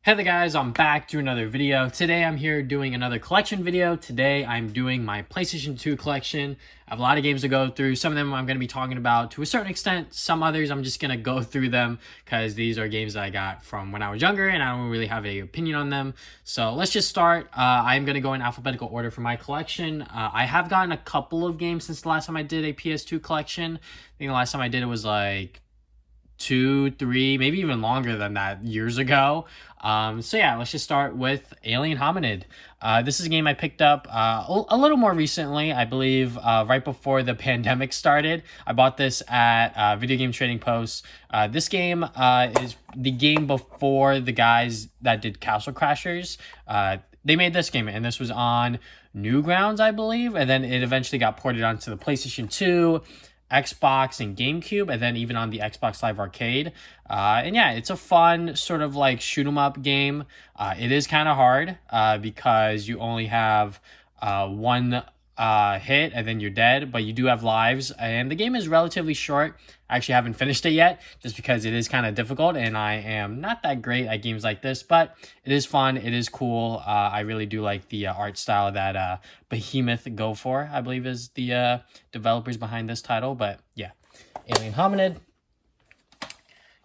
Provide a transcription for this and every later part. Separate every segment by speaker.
Speaker 1: Hey there guys, I'm back to another video. Today I'm here doing another collection video. Today I'm doing my PlayStation 2 collection. I have a lot of games to go through. Some of them I'm going to be talking about to a certain extent. Some others I'm just going to go through them because these are games that I got from when I was younger and I don't really have an opinion on them. So let's just start. I'm going to go in alphabetical order for my collection. I have gotten a couple of games since the last time I did a PS2 collection. I think the last time I did it was like 2, 3, maybe even longer than that years ago. So yeah, let's just start with Alien Hominid. This is a game I picked up a little more recently, I believe, right before the pandemic started. I bought this at Video Game Trading Post. This game is the game before the guys that did Castle Crashers. They made this game, and this was on Newgrounds, I believe, and then it eventually got ported onto the PlayStation 2, Xbox, and GameCube, and then even on the Xbox Live Arcade. And yeah, it's a fun sort of like shoot 'em up game. It is kind of hard because you only have one hit and then you're dead, but you do have lives, and the game is relatively short. I actually haven't finished it yet just because it is kind of difficult and I am not that great at games like this, but it is fun. It is cool. I really do like the art style that Behemoth go for, I believe is the developers behind this title. But yeah, Alien Hominid.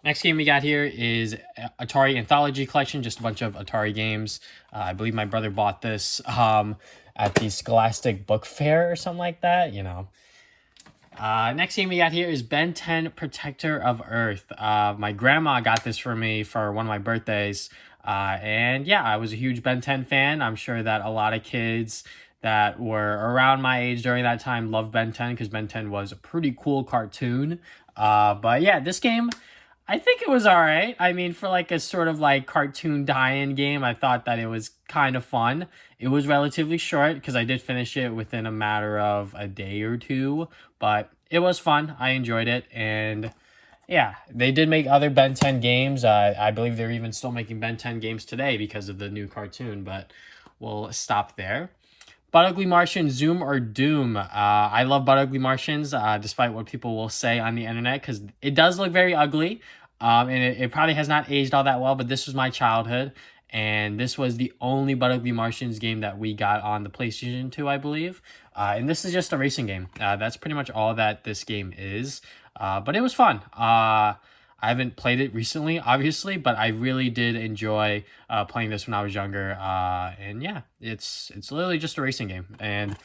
Speaker 1: Next game we got here is Atari Anthology Collection, just a bunch of Atari games. I believe my brother bought this at the Scholastic Book Fair or something like that, you know. Next game we got here is Ben 10 Protector of Earth. My grandma got this for me for one of my birthdays. And yeah, I was a huge Ben 10 fan. I'm sure that a lot of kids that were around my age during that time loved Ben 10 because Ben 10 was a pretty cool cartoon. But yeah, this game, I think it was all right. I mean, for like a sort of like cartoon die-in game, I thought that it was kind of fun. It was relatively short because I did finish it within a matter of a day or two, but it was fun. I enjoyed it. And yeah, they did make other Ben 10 games. I believe they're even still making Ben 10 games today because of the new cartoon, but we'll stop there. Butt Ugly Martian, Zoom or Doom. I love Butt Ugly Martians, despite what people will say on the internet, because it does look very ugly. And it probably has not aged all that well, but this was my childhood. And this was the only Butt Ugly Martians game that we got on the PlayStation 2, I believe. And this is just a racing game. That's pretty much all that this game is. But it was fun. I haven't played it recently, obviously, but I really did enjoy playing this when I was younger. And yeah, it's literally just a racing game. And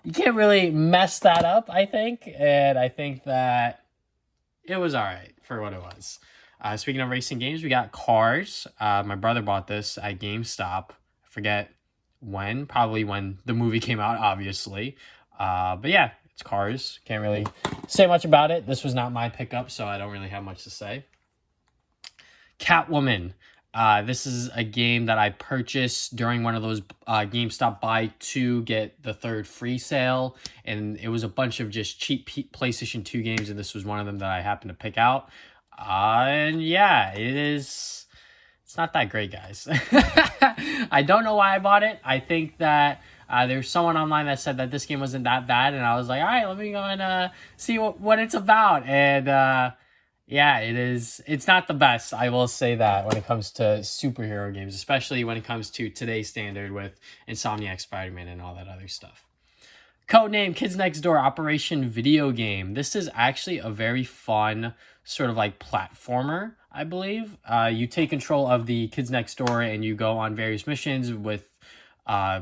Speaker 1: you can't really mess that up, I think. And I think that it was all right for what it was. Speaking of racing games, we got Cars. My brother bought this at GameStop. I forget when, probably when the movie came out, obviously. But yeah, it's Cars. Can't really say much about it. This was not my pickup, so I don't really have much to say. Catwoman. This is a game that I purchased during one of those GameStop buy 2 get the 3rd free sale, and it was a bunch of just cheap PlayStation 2 games, and this was one of them that I happened to pick out. And yeah, it's not that great, guys. I don't know why I bought it. I think that there's someone online that said that this game wasn't that bad, and I was like, all right, let me go and see what it's about. And yeah, it's not the best, I will say that, when it comes to superhero games, especially when it comes to today's standard with Insomniac Spider-Man and all that other stuff. Codename Kids Next Door Operation Video Game. This is actually a very fun sort of like platformer, I believe. You take control of the Kids Next Door and you go on various missions with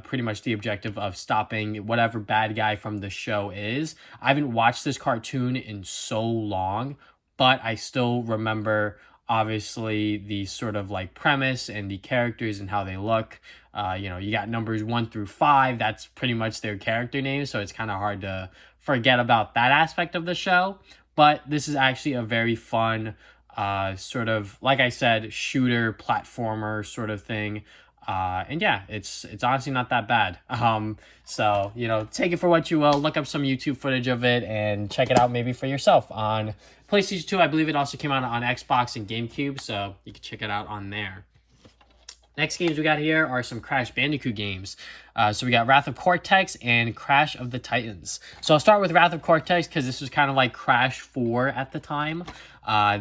Speaker 1: pretty much the objective of stopping whatever bad guy from the show is. I haven't watched this cartoon in so long, but I still remember obviously the sort of like premise and the characters and how they look. You know, you got numbers 1 through 5. That's pretty much their character names, so it's kind of hard to forget about that aspect of the show. But this is actually a very fun sort of, like I said, shooter, platformer sort of thing. And yeah, it's honestly not that bad. So, you know, take it for what you will. Look up some YouTube footage of it and check it out maybe for yourself on PlayStation 2. I believe it also came out on Xbox and GameCube, so you can check it out on there. Next games we got here are some Crash Bandicoot games. So we got Wrath of Cortex and Crash of the Titans. So I'll start with Wrath of Cortex because this was kind of like Crash 4 at the time.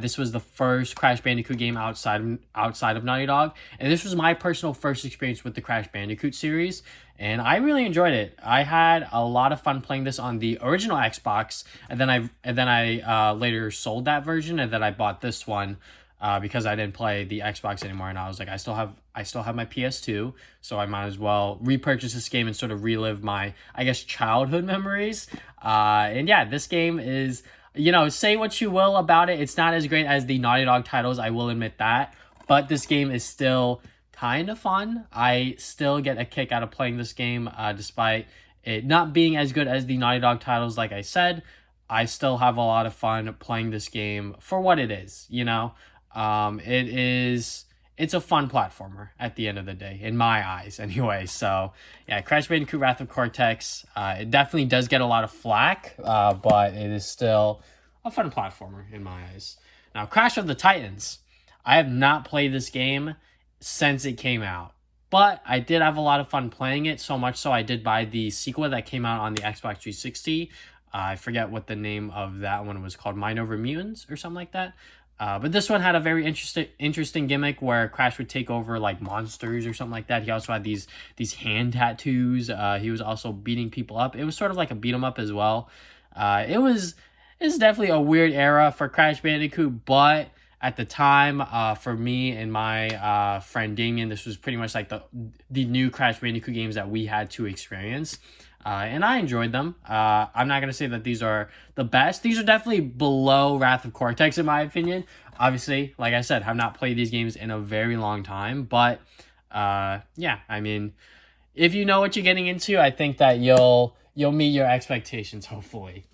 Speaker 1: This was the first Crash Bandicoot game outside of Naughty Dog. And this was my personal first experience with the Crash Bandicoot series. And I really enjoyed it. I had a lot of fun playing this on the original Xbox. And then I later sold that version, and then I bought this one. Because I didn't play the Xbox anymore, and I was like, I still have my PS2, so I might as well repurchase this game and sort of relive my, I guess, childhood memories. And yeah, this game is, say what you will about it, it's not as great as the Naughty Dog titles, I will admit that, but this game is still kind of fun. I still get a kick out of playing this game, despite it not being as good as the Naughty Dog titles, like I said. I still have a lot of fun playing this game for what it is, It's a fun platformer at the end of the day, in my eyes anyway. So yeah, Crash Bandicoot Wrath of Cortex, it definitely does get a lot of flack, but it is still a fun platformer in my eyes. Now, Crash of the Titans, I have not played this game since it came out, but I did have a lot of fun playing it, so much so I did buy the sequel that came out on the Xbox 360. I forget what the name of that one was called, Mind Over Mutants or something like that. But this one had a very interesting gimmick where Crash would take over like monsters or something like that. He also had these hand tattoos. He was also beating people up. It was sort of like a beat 'em up as well. It's definitely a weird era for Crash Bandicoot, but at the time, for me and my friend Damien, this was pretty much like the new Crash Bandicoot games that we had to experience. And I enjoyed them. I'm not going to say that these are the best. These are definitely below Wrath of Cortex, in my opinion. Obviously, like I said, have not played these games in a very long time. But, yeah, I mean, if you know what you're getting into, I think that you'll meet your expectations, hopefully.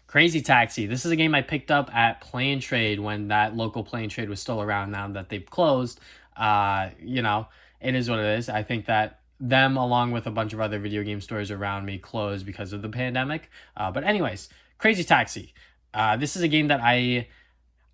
Speaker 1: Crazy Taxi. This is a game I picked up at Play and Trade when that local Play and Trade was still around. Now that they've closed, it is what it is. I think that them, along with a bunch of other video game stores around me, closed because of the pandemic. But anyways, Crazy Taxi. This is a game that I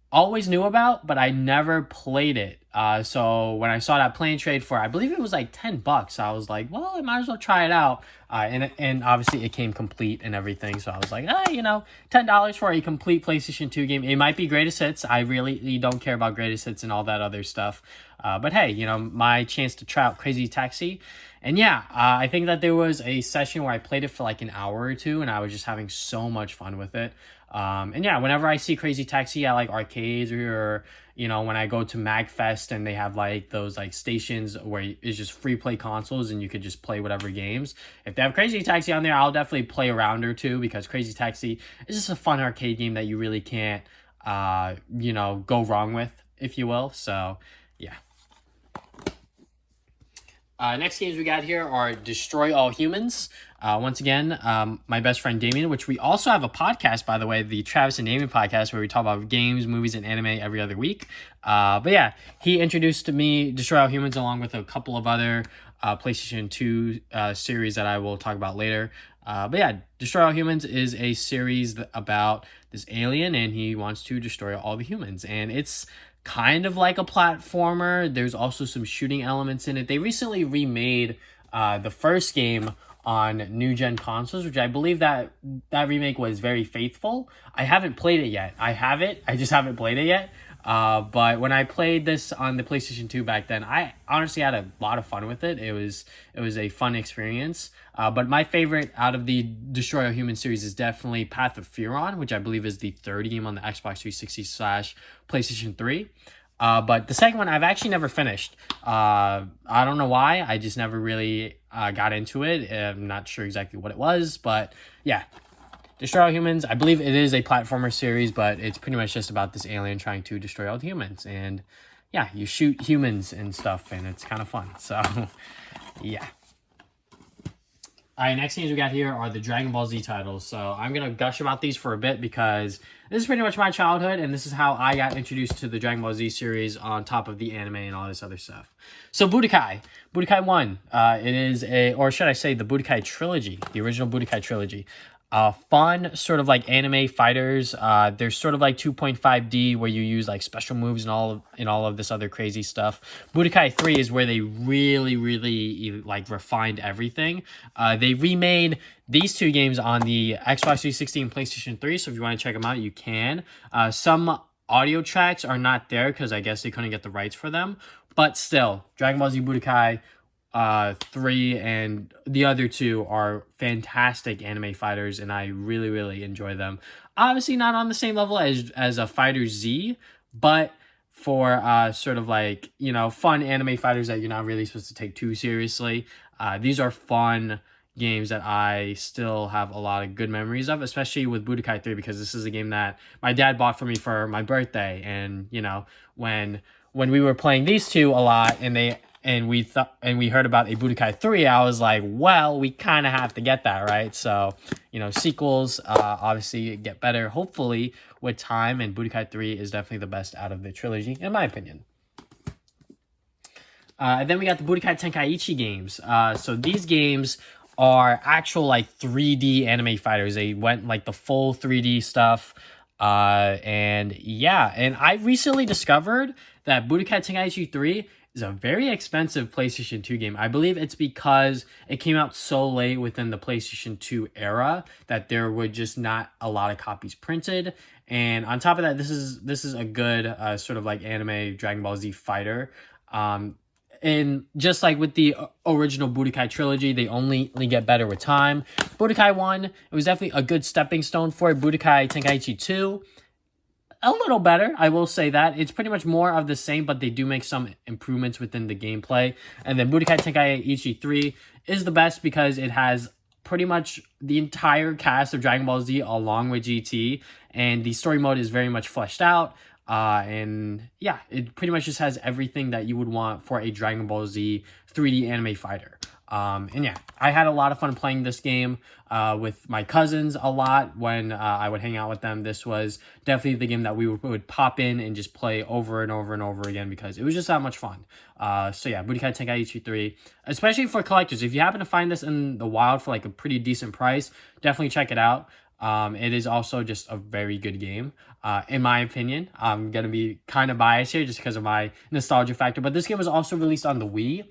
Speaker 1: always knew about, but I never played it. So when I saw that Play and Trade for, I believe it was like $10, I was like, well, I might as well try it out. And obviously it came complete and everything. So I was like, $10 for a complete PlayStation 2 game. It might be greatest hits. I really don't care about greatest hits and all that other stuff. But hey, my chance to try out Crazy Taxi. And yeah, I think that there was a session where I played it for like an hour or two, and I was just having so much fun with it. And yeah, whenever I see Crazy Taxi at like arcades or when I go to MagFest and they have like those like stations where it's just free play consoles and you could just play whatever games. If they have Crazy Taxi on there, I'll definitely play a round or two, because Crazy Taxi is just a fun arcade game that you really can't, go wrong with, if you will. So yeah. Next games we got here are Destroy All Humans. Once again, my best friend Damien, which we also have a podcast, by the way, the Travis and Damien podcast, where we talk about games, movies, and anime every other week. But yeah, he introduced to me Destroy All Humans along with a couple of other PlayStation 2 series that I will talk about later. But yeah, Destroy All Humans is a series about this alien, and he wants to destroy all the humans. And it's kind of like a platformer. There's also some shooting elements in it. They recently remade the first game on new gen consoles, which I believe that remake was very faithful. I haven't played it yet. I have it, I just haven't played it yet. But when I played this on the PlayStation 2 back then, I honestly had a lot of fun with it. It was a fun experience. But my favorite out of the Destroy All Human series is definitely Path of Furon, which I believe is the third game on the Xbox 360 / PlayStation 3. But the second one, I've actually never finished. I don't know why. I just never really got into it. I'm not sure exactly what it was, but yeah. Destroy All Humans, I believe it is a platformer series, but it's pretty much just about this alien trying to destroy all humans. And yeah, you shoot humans and stuff, and it's kind of fun. So, yeah. All right, next games we got here are the Dragon Ball Z titles. So I'm going to gush about these for a bit because this is pretty much my childhood, and this is how I got introduced to the Dragon Ball Z series on top of the anime and all this other stuff. So Budokai 1, it is or should I say the Budokai Trilogy, the original Budokai Trilogy. fun sort of like anime fighters. There's sort of like 2.5D where you use like special moves and all of this other crazy stuff. Budokai 3 is where they really like refined everything. They remade these two games on the Xbox 360 and PlayStation 3, so if you want to check them out, you can. Some audio tracks are not there because I guess they couldn't get the rights for them, but still, Dragon Ball Z Budokai 3 and the other two are fantastic anime fighters, and I really enjoy them. Obviously not on the same level as a Fighter Z, but for sort of like, you know, fun anime fighters that you're not really supposed to take too seriously. These are fun games that I still have a lot of good memories of, especially with Budokai 3, because this is a game that my dad bought for me for my birthday. And, you know, when we were playing these two a lot and we heard about a Budokai 3, I was like, well, we kind of have to get that, right? So, you know, sequels obviously get better, hopefully, with time, and Budokai 3 is definitely the best out of the trilogy, in my opinion. And then we got the Budokai Tenkaichi games. So these games are actual like 3D anime fighters. They went like the full 3D stuff. And yeah, and I recently discovered that Budokai Tenkaichi 3 is a very expensive PlayStation 2 game. I believe it's because it came out so late within the PlayStation 2 era that there were just not a lot of copies printed. And on top of that, this is a good sort of like anime Dragon Ball Z fighter. And just like with the original Budokai Trilogy, they only get better with time. Budokai 1, it was definitely a good stepping stone for it. Budokai Tenkaichi 2, a little better, I will say that. It's pretty much more of the same, but they do make some improvements within the gameplay. And then Budokai Tenkaichi 3 is the best because it has pretty much the entire cast of Dragon Ball Z along with GT, and the story mode is very much fleshed out. And yeah, it pretty much just has everything that you would want for a Dragon Ball Z 3D anime fighter. And yeah, I had a lot of fun playing this game with my cousins a lot when I would hang out with them. This was definitely the game that we would pop in and just play over and over again because it was just that much fun. So yeah, Budokai Tenkaichi 3, especially for collectors. If you happen to find this in the wild for like a pretty decent price, definitely check it out. It is also just a very good game, in my opinion. I'm going to be kind of biased here just because of my nostalgia factor. But this game was also released on the Wii.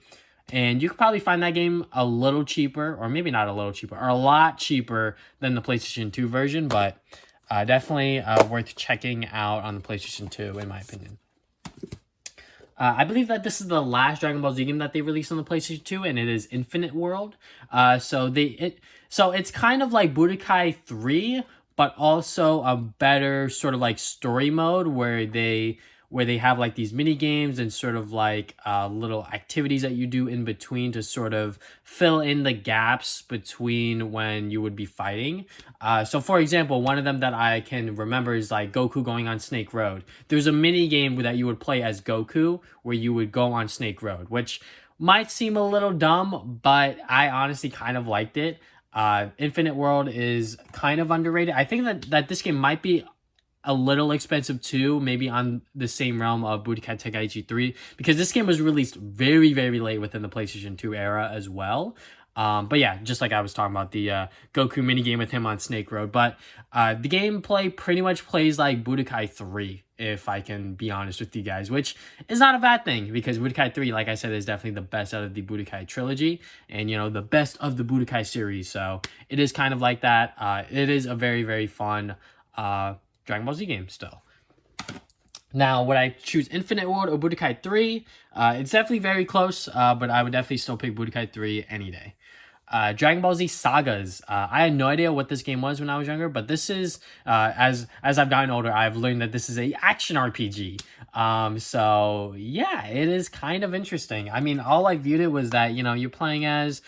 Speaker 1: And you could probably find that game a little cheaper, or maybe not a little cheaper, or a lot cheaper than the PlayStation 2 version. But definitely worth checking out on the PlayStation 2, in my opinion. I believe that this is the last Dragon Ball Z game that they released on the PlayStation 2, and it is Infinite World. So it's kind of like Budokai 3, but also a better sort of like story mode where they have like these mini games and sort of like little activities that you do in between to sort of fill in the gaps between when you would be fighting. So for example, one of them that I can remember is like Goku going on Snake Road. There's a mini game that you would play as Goku where you would go on Snake Road, which might seem a little dumb, but I honestly kind of liked it. Infinite World is kind of underrated. I think that this game might be a little expensive too, maybe on the same realm of Budokai Tenkaichi 3, because this game was released very late within the PlayStation 2 era as well. But yeah, just like I was talking about, the Goku minigame with him on Snake Road. But the gameplay pretty much plays like Budokai 3, if I can be honest with you guys, which is not a bad thing, because Budokai 3, like I said, is definitely the best out of the Budokai trilogy, and, you know, the best of the Budokai series. So it is kind of like that. It is a very fun Dragon Ball Z game still. Now, would I choose Infinite World or Budokai 3? It's definitely very close, but I would definitely still pick Budokai 3 any day. Dragon Ball Z Sagas. I had no idea what this game was when I was younger, but this is, as I've gotten older, I've learned that this is a action RPG. So yeah, it is kind of interesting. I mean, all I viewed it was that, you know, you're playing as,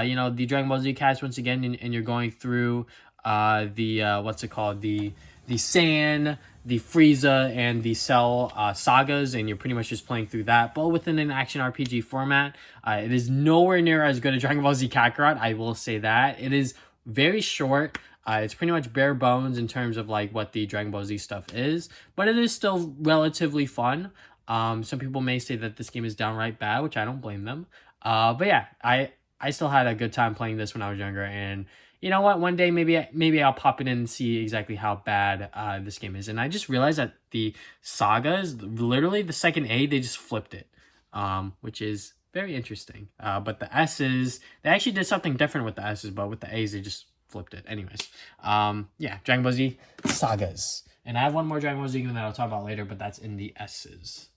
Speaker 1: you know, the Dragon Ball Z cast once again, and you're going through what's it called? The Saiyan, the Frieza, and the Cell sagas, and you're pretty much just playing through that, but within an action RPG format. It is nowhere near as good as Dragon Ball Z Kakarot, I will say that. It is very short. It's pretty much bare bones in terms of like what the Dragon Ball Z stuff is, but it is still relatively fun. Some people may say that this game is downright bad, which I don't blame them. But yeah, I still had a good time playing this when I was younger, and you know what, one day maybe I'll pop it in and see exactly how bad this game is. And I just realized that the Sagas, literally the second A, they just flipped it, which is very interesting. But the S's, they actually did something different with the S's, but with the A's, they just flipped it. Anyways, yeah, Dragon Ball Z Sagas. And I have one more Dragon Ball Z game that I'll talk about later, but that's in the S's.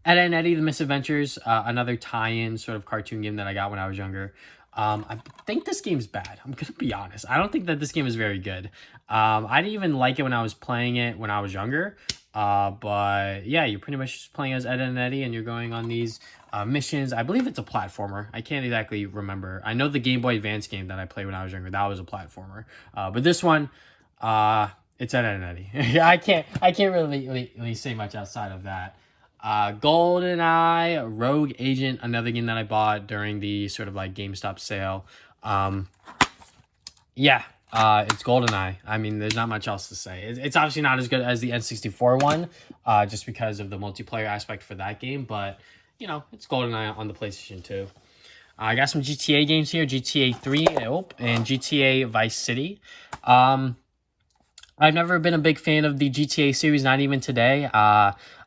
Speaker 1: Ed and Eddie, The Misadventures, another tie-in sort of cartoon game that I got when I was younger. I think this game's bad. I'm gonna be honest. I don't think that this game is very good. I didn't even like it when I was playing it when I was younger. But yeah, you're pretty much just playing as Ed and Eddie, and you're going on these missions. I believe it's a platformer. I can't exactly remember. I know the Game Boy Advance game that I played when I was younger, that was a platformer. But this one, it's Ed and Eddie. I can't really say much outside of that. GoldenEye, Rogue Agent, another game that I bought during the sort of like GameStop sale. Yeah, it's GoldenEye. I mean, there's not much else to say. It's obviously not as good as the N64 one, just because of the multiplayer aspect for that game, but, you know, it's GoldenEye on the PlayStation 2. I got some GTA games here, GTA 3, and GTA Vice City. I've never been a big fan of the GTA series, not even today.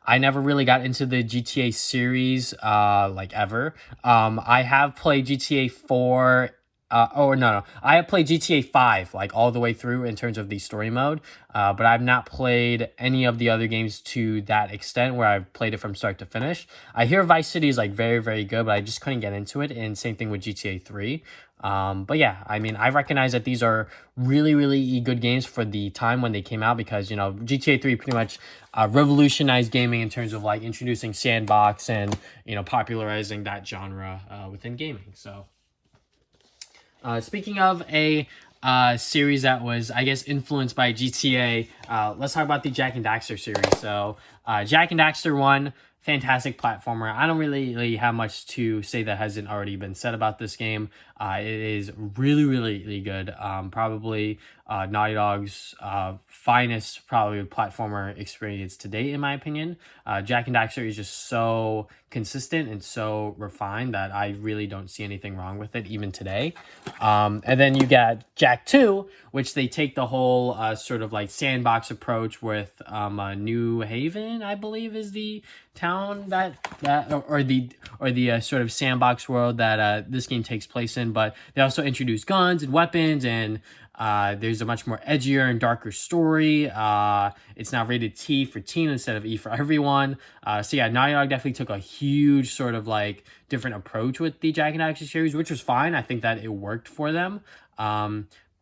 Speaker 1: I never really got into the GTA series, like, ever. I have played GTA 4, I have played GTA 5, like, all the way through in terms of the story mode, but I've not played any of the other games to that extent where I've played it from start to finish. I hear Vice City is, like, very, very good, but I just couldn't get into it, and same thing with GTA 3. But yeah, I mean, I recognize that these are really, really good games for the time when they came out, because, you know, GTA 3 pretty much revolutionized gaming in terms of like introducing sandbox and, you know, popularizing that genre within gaming. So speaking of a series that was, I guess, influenced by GTA, let's talk about the Jak and Daxter series. So Jak and Daxter 1, fantastic platformer. I don't really have much to say that hasn't already been said about this game. It is really good. Probably Naughty Dog's finest probably platformer experience to date, in my opinion. Jak and Daxter is just so consistent and so refined that I really don't see anything wrong with it even today. And then you got Jak 2, which they take the whole sort of like sandbox approach with New Haven, I believe, is the town or the sort of sandbox world that this game takes place in. But they also introduce guns and weapons, and there's a much more edgier and darker story. It's now rated T for teen instead of E for everyone. So yeah, Naughty Dog definitely took a huge sort of like different approach with the Jak and Daxter series, which was fine. I think that it worked for them.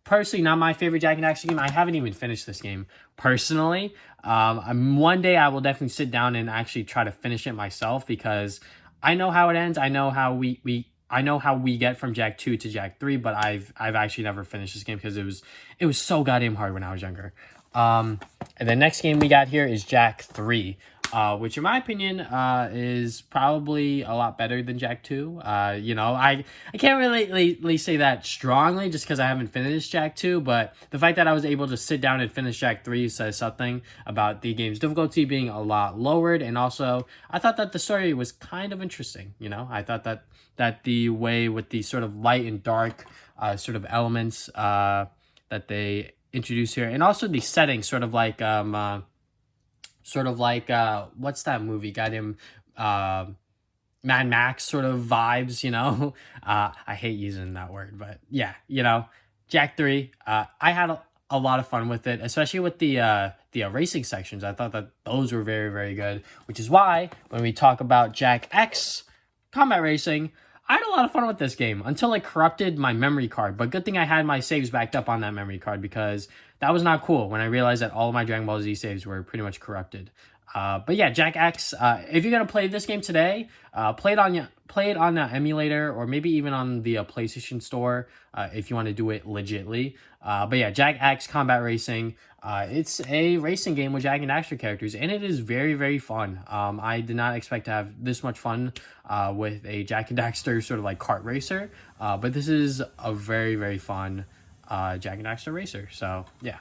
Speaker 1: Personally, not my favorite Jak and Daxter game. I haven't even finished this game personally. One day I will definitely sit down and actually try to finish it myself, because I know how it ends. I know how I know how we get from Jak 2 to Jak 3, but I've actually never finished this game because it was so goddamn hard when I was younger. And the next game we got here is Jak 3, which in my opinion is probably a lot better than Jak 2. You know, I can't really say that strongly just because I haven't finished Jak 2, but the fact that I was able to sit down and finish Jak 3 says something about the game's difficulty being a lot lowered. And also, I thought that the story was kind of interesting. You know, I thought that the way with the sort of light and dark sort of elements that they introduce here, and also the setting, sort of like what's that movie? Got him Mad Max sort of vibes, you know. I hate using that word, but yeah, you know, Jak 3. I had a lot of fun with it, especially with the racing sections. I thought that those were very good, which is why when we talk about Jak X Combat Racing, I had a lot of fun with this game until it corrupted my memory card. But good thing I had my saves backed up on that memory card, because that was not cool when I realized that all of my Dragon Ball Z saves were pretty much corrupted. But yeah, Jak X, if you're going to play this game today, play it on the emulator, or maybe even on the PlayStation Store if you want to do it legitly. But yeah, Jak X Combat Racing, it's a racing game with Jak and Daxter characters, and it is very fun. I did not expect to have this much fun with a Jak and Daxter sort of like kart racer, but this is a very fun Jak and Daxter racer. So yeah.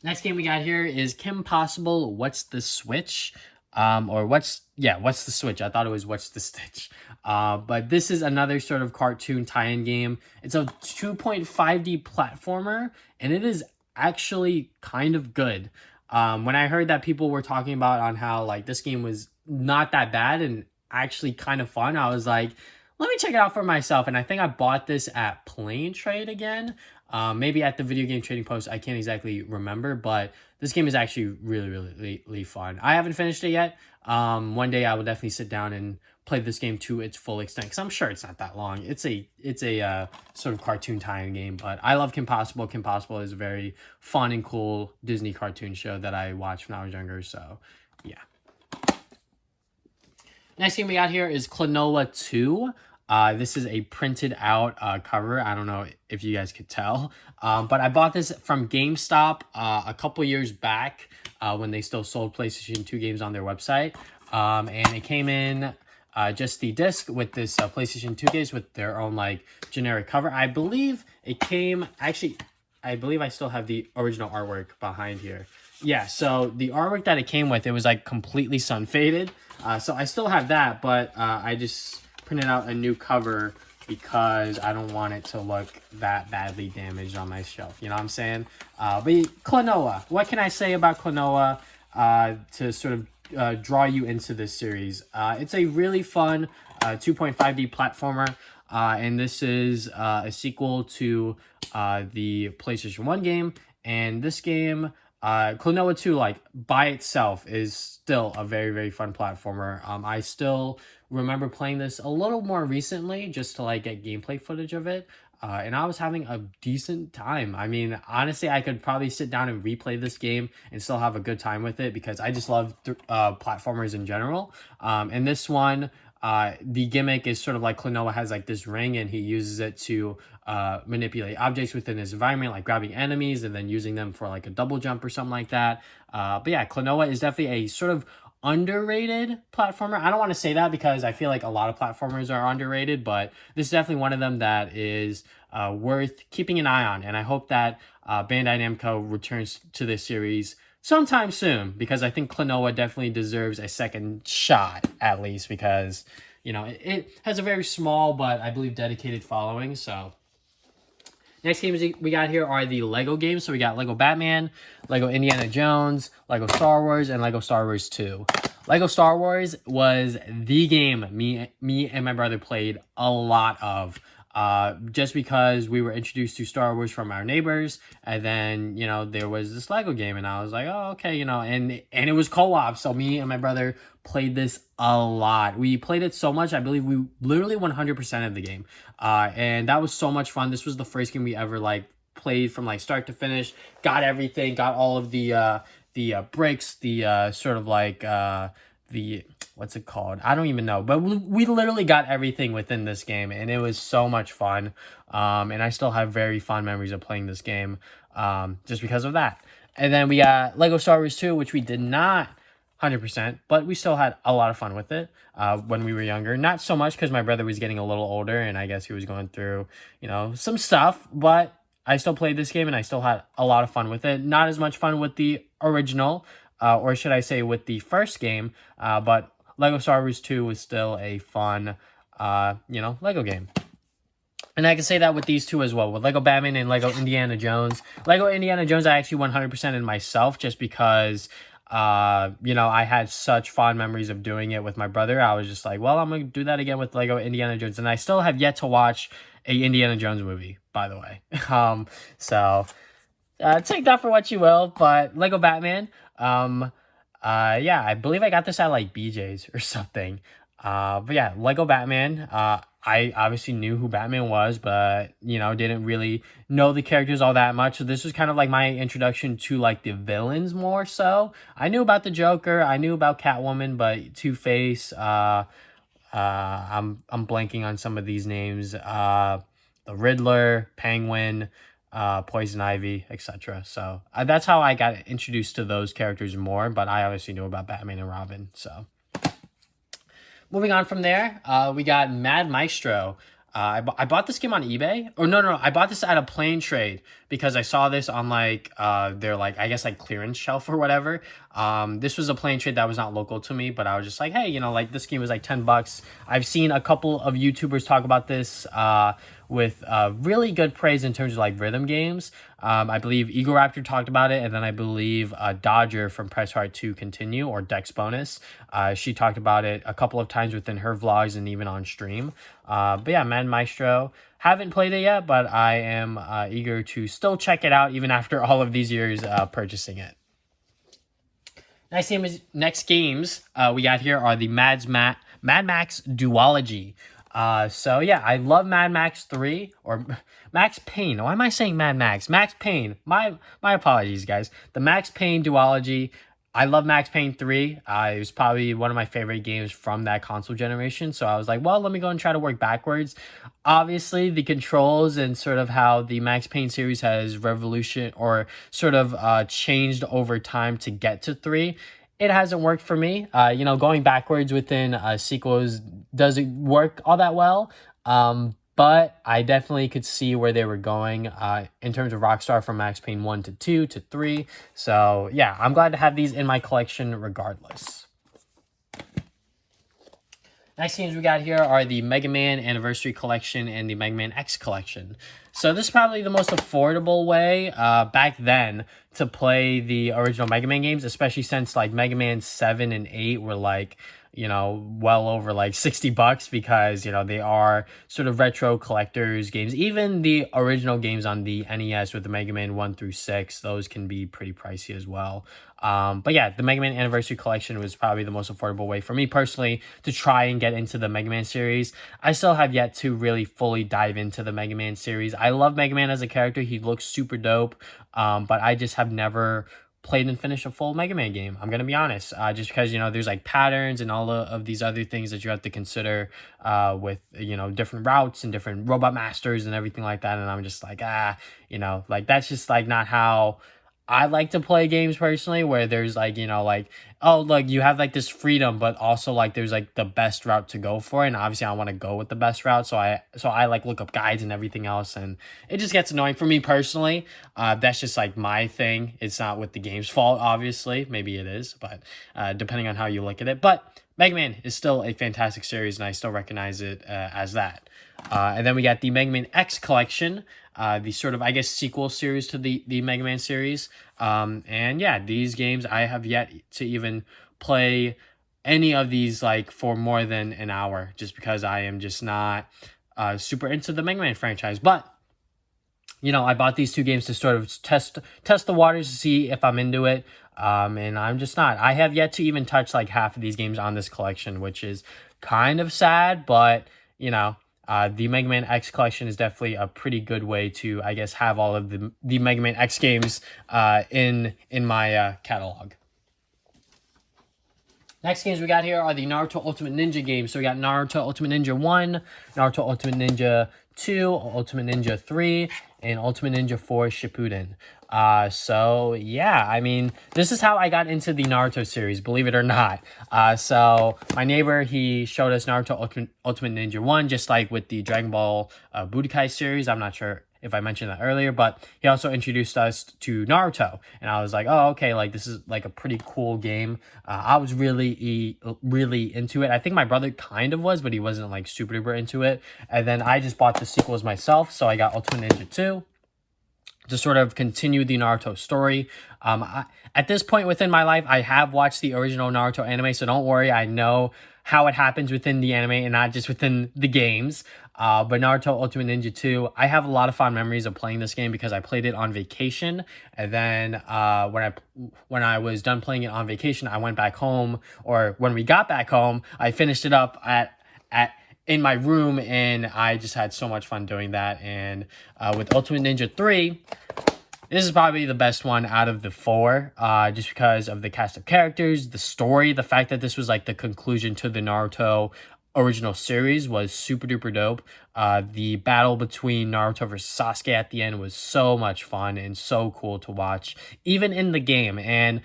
Speaker 1: Next game we got here is Kim Possible, What's the Switch? or what's the switch? I thought it was what's the stitch. But this is another sort of cartoon tie-in game. It's a 2.5D platformer, and it is actually kind of good. When I heard that people were talking about on how like this game was not that bad and actually kind of fun, I was like, let me check it out for myself. And I think I bought this at Plane Trade again. Maybe at the Video Game Trading Post. I can't exactly remember, but this game is actually really fun. I haven't finished it yet. One day I will definitely sit down and play this game to its full extent, because I'm sure it's not that long. It's a sort of cartoon tie-in game, but I love Kim Possible. Kim Possible is a very fun and cool Disney cartoon show that I watched when I was younger, so yeah. Next game we got here is Klonoa 2. This is a printed out cover. I don't know if you guys could tell, but I bought this from GameStop a couple years back when they still sold PlayStation 2 games on their website. And it came in just the disc with this PlayStation 2 games with their own like generic cover. I believe it came, actually, I believe I still have the original artwork behind here. Yeah, so the artwork that it came with, it was like completely sun faded. So I still have that, but I just printed out a new cover because I don't want it to look that badly damaged on my shelf. You know what I'm saying? But Klonoa, what can I say about Klonoa to sort of draw you into this series? It's a really fun 2.5D platformer. And this is a sequel to the PlayStation 1 game. And this game, Klonoa 2, like, by itself is still a very fun platformer. I still remember playing this a little more recently just to, like, get gameplay footage of it. And I was having a decent time. I mean, honestly, I could probably sit down and replay this game and still have a good time with it because I just love platformers in general. And this one, the gimmick is sort of like Klonoa has like this ring and he uses it to manipulate objects within his environment, like grabbing enemies and then using them for like a double jump or something like that. But yeah, Klonoa is definitely a sort of underrated platformer. I don't want to say that because I feel like a lot of platformers are underrated, but this is definitely one of them that is worth keeping an eye on. And I hope that Bandai Namco returns to this series sometime soon, because I think Klonoa definitely deserves a second shot at least, because you know it has a very small but I believe dedicated following. So next games we got here are the Lego games. So we got Lego Batman, Lego Indiana Jones, Lego Star Wars, and Lego Star Wars 2. Lego Star Wars was the game me and my brother played a lot of. Just because we were introduced to Star Wars from our neighbors, and then, you know, there was this Lego game, and I was like, oh, okay, you know, and it was co-op, so me and my brother played this a lot. We played it so much, I believe we literally 100% of the game, and that was so much fun. This was the first game we ever, like, played from, like, start to finish, got everything, got all of the bricks, the, sort of, like, the, what's it called? I don't even know. But we literally got everything within this game, and it was so much fun. And I still have very fond memories of playing this game just because of that. And then we got Lego Star Wars 2, which we did not 100%, but we still had a lot of fun with it when we were younger. Not so much because my brother was getting a little older, and I guess he was going through, you know, some stuff. But I still played this game, and I still had a lot of fun with it. Not as much fun with the original, or should I say with the first game, but Lego Star Wars 2 was still a fun, you know, Lego game. And I can say that with these two as well, with Lego Batman and Lego Indiana Jones. Lego Indiana Jones, I actually 100% in myself just because, you know, I had such fond memories of doing it with my brother. I was just like, well, I'm going to do that again with Lego Indiana Jones. And I still have yet to watch a Indiana Jones movie, by the way. So take that for what you will, but Lego Batman, yeah, I believe I got this at like BJ's or something. But yeah, Lego Batman, I obviously knew who Batman was, but, you know, didn't really know the characters all that much. So this was kind of like my introduction to like the villains more so. I knew about the Joker, I knew about Catwoman, but Two-Face, I'm blanking on some of these names. The Riddler, Penguin, Poison Ivy, etc. So that's how I got introduced to those characters more, but I obviously knew about Batman and Robin. So moving on from there, we got Mad Maestro. I bought this game on eBay. Or no, I bought this at a plane trade because I saw this on like their like I guess like clearance shelf or whatever. This was a plane trade that was not local to me, but I was just like, hey, you know, like this game was like $10. I've seen a couple of YouTubers talk about this with really good praise in terms of like rhythm games. I believe Eagle Raptor talked about it, and then I believe Dodger from Press Hard to Continue or Dex Bonus. She talked about it a couple of times within her vlogs and even on stream. But yeah, Man Maestro. Haven't played it yet, but I am eager to still check it out even after all of these years purchasing it. Next games we got here are the Mad Max Duology. So yeah, I love Mad Max 3 or Max Payne. Why am I saying Mad Max? Max Payne. My apologies, guys. The Max Payne Duology. I love Max Payne 3. It was probably one of my favorite games from that console generation. So I was like, well, let me go and try to work backwards. Obviously, the controls and sort of how the Max Payne series has changed over time to get to 3. It hasn't worked for me. You know, going backwards within sequels doesn't work all that well. But I definitely could see where they were going in terms of Rockstar from Max Payne 1 to 2 to 3. So yeah, I'm glad to have these in my collection regardless. Next games we got here are the Mega Man Anniversary Collection and the Mega Man X Collection. So this is probably the most affordable way back then to play the original Mega Man games, especially since like Mega Man 7 and 8 were like, you know, well over like $60 because, you know, they are sort of retro collectors games. Even the original games on the NES with the Mega Man 1 through 6, those can be pretty pricey as well. But yeah, the Mega Man Anniversary Collection was probably the most affordable way for me personally to try and get into the Mega Man series. I still have yet to really fully dive into the Mega Man series. I love Mega Man as a character. He looks super dope, but I just have never played and finished a full Mega Man game. I'm going to be honest, just because, you know, there's like patterns and all of these other things that you have to consider with, you know, different routes and different robot masters and everything like that. And I'm just like, you know, like that's just like not how I like to play games personally, where there's like, you know, like, oh, like you have like this freedom, but also like there's like the best route to go for. And obviously I want to go with the best route. So I like look up guides and everything else. And it just gets annoying for me personally. That's just like my thing. It's not with the game's fault, obviously. Maybe it is, but depending on how you look at it. But Mega Man is still a fantastic series and I still recognize it as that. And then we got the Mega Man X Collection, the sort of, I guess, sequel series to the Mega Man series. And yeah, these games, I have yet to even play any of these like for more than an hour, just because I am just not super into the Mega Man franchise. But, you know, I bought these two games to sort of test the waters to see if I'm into it. And I'm just not. I have yet to even touch like half of these games on this collection, which is kind of sad, but, you know, the Mega Man X Collection is definitely a pretty good way to, I guess, have all of the Mega Man X games in my catalog. Next games we got here are the Naruto Ultimate Ninja games. So we got Naruto Ultimate Ninja 1, Naruto Ultimate Ninja 2, Ultimate Ninja 3, and Ultimate Ninja 4 Shippuden. So yeah, I mean, this is how I got into the Naruto series, believe it or not. So my neighbor, he showed us Naruto Ultimate Ninja 1, just like with the Dragon Ball Budokai series. I'm not sure if I mentioned that earlier, but he also introduced us to Naruto, and I was like, oh, okay, like this is like a pretty cool game. I was really into it. I think my brother kind of was, but he wasn't like super duper into it. And then I just bought the sequels myself, so I got Ultimate Ninja 2 to sort of continue the Naruto story. At this point within my life, I have watched the original Naruto anime, so don't worry, I know how it happens within the anime and not just within the games. But Naruto Ultimate Ninja 2, I have a lot of fond memories of playing this game because I played it on vacation. And then when I was done playing it on vacation, I went back home, or when we got back home, I finished it up in my room, and I just had so much fun doing that. And with Ultimate Ninja 3, this is probably the best one out of the 4, just because of the cast of characters, the story, the fact that this was like the conclusion to the Naruto original series was super duper dope. The battle between Naruto versus Sasuke at the end was so much fun and so cool to watch, even in the game. And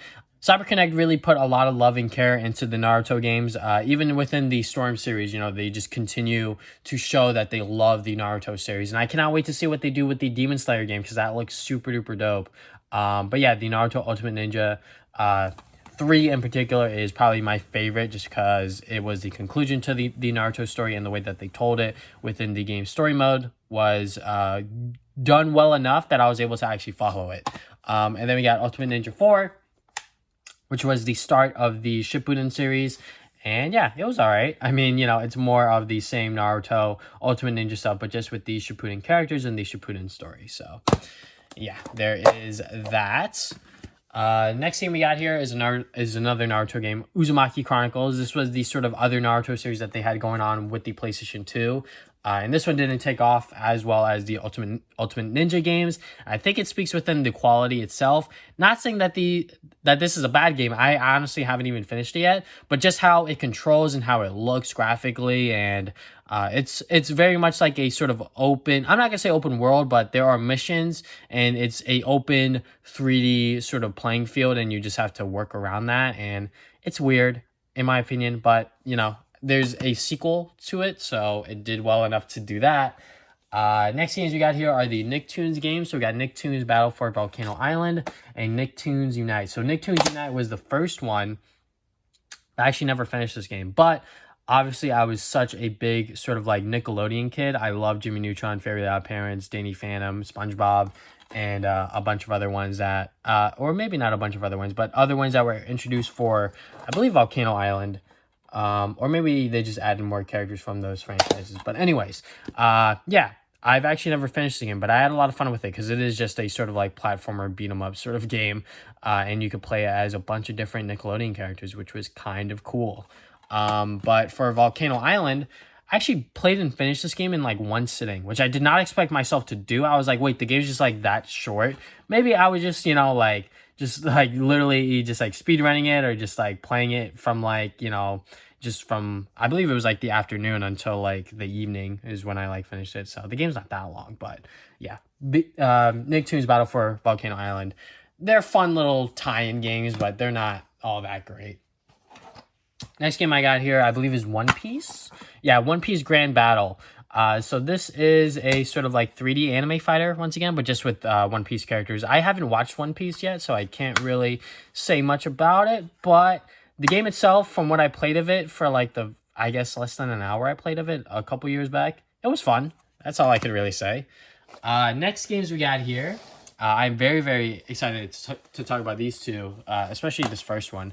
Speaker 1: CyberConnect really put a lot of love and care into the Naruto games. Even within the Storm series, you know, they just continue to show that they love the Naruto series. And I cannot wait to see what they do with the Demon Slayer game, because that looks super duper dope. But yeah, the Naruto Ultimate Ninja 3 in particular is probably my favorite, just because it was the conclusion to the Naruto story, and the way that they told it within the game story mode was done well enough that I was able to actually follow it. And then we got Ultimate Ninja 4, which was the start of the Shippuden series. And yeah, it was all right. I mean, you know, it's more of the same Naruto Ultimate Ninja stuff, but just with the Shippuden characters and the Shippuden story. So yeah, there is that. Next game we got here is another Naruto game, Uzumaki Chronicles. This was the sort of other Naruto series that they had going on with the PlayStation 2. And this one didn't take off as well as the Ultimate Ninja games. I think it speaks within the quality itself. Not saying that this is a bad game. I honestly haven't even finished it yet, but just how it controls and how it looks graphically, and it's very much like a sort of open, I'm not gonna say open world, but there are missions, and it's a open 3D sort of playing field, and you just have to work around that, and it's weird in my opinion, but you know, there's a sequel to it, so it did well enough to do that. Next games we got here are the Nicktoons games. So we got Nicktoons Battle for Volcano Island and Nicktoons Unite. So Nicktoons Unite was the first one. I actually never finished this game, but obviously I was such a big sort of like Nickelodeon kid. I love Jimmy Neutron, Fairly Odd Parents, Danny Phantom, SpongeBob, and a bunch of other ones that, or maybe not a bunch of other ones, but other ones that were introduced for, I believe, Volcano Island. Or maybe they just added more characters from those franchises. But anyways, yeah, I've actually never finished the game, but I had a lot of fun with it because it is just a sort of like platformer beat 'em up sort of game. And you could play it as a bunch of different Nickelodeon characters, which was kind of cool. But for Volcano Island, I actually played and finished this game in like one sitting, which I did not expect myself to do. I was like, wait, the game's just like that short. Maybe I was just, you know, like, just like literally just like speed running it, or just like playing it from like, you know, just from, I believe it was like the afternoon until like the evening is when I like finished it. So the game's not that long, but yeah. Nicktoons Battle for Volcano Island, they're fun little tie-in games, but they're not all that great. Next game I got here, I believe, is One Piece. Yeah, One Piece Grand Battle. So this is a sort of like 3D anime fighter once again, but just with One Piece characters. I haven't watched One Piece yet, so I can't really say much about it, but the game itself, from what I played of it for like the, I guess, less than an hour I played of it a couple years back, it was fun. That's all I could really say. Next games we got here. I'm very, very excited to talk about these two, especially this first one.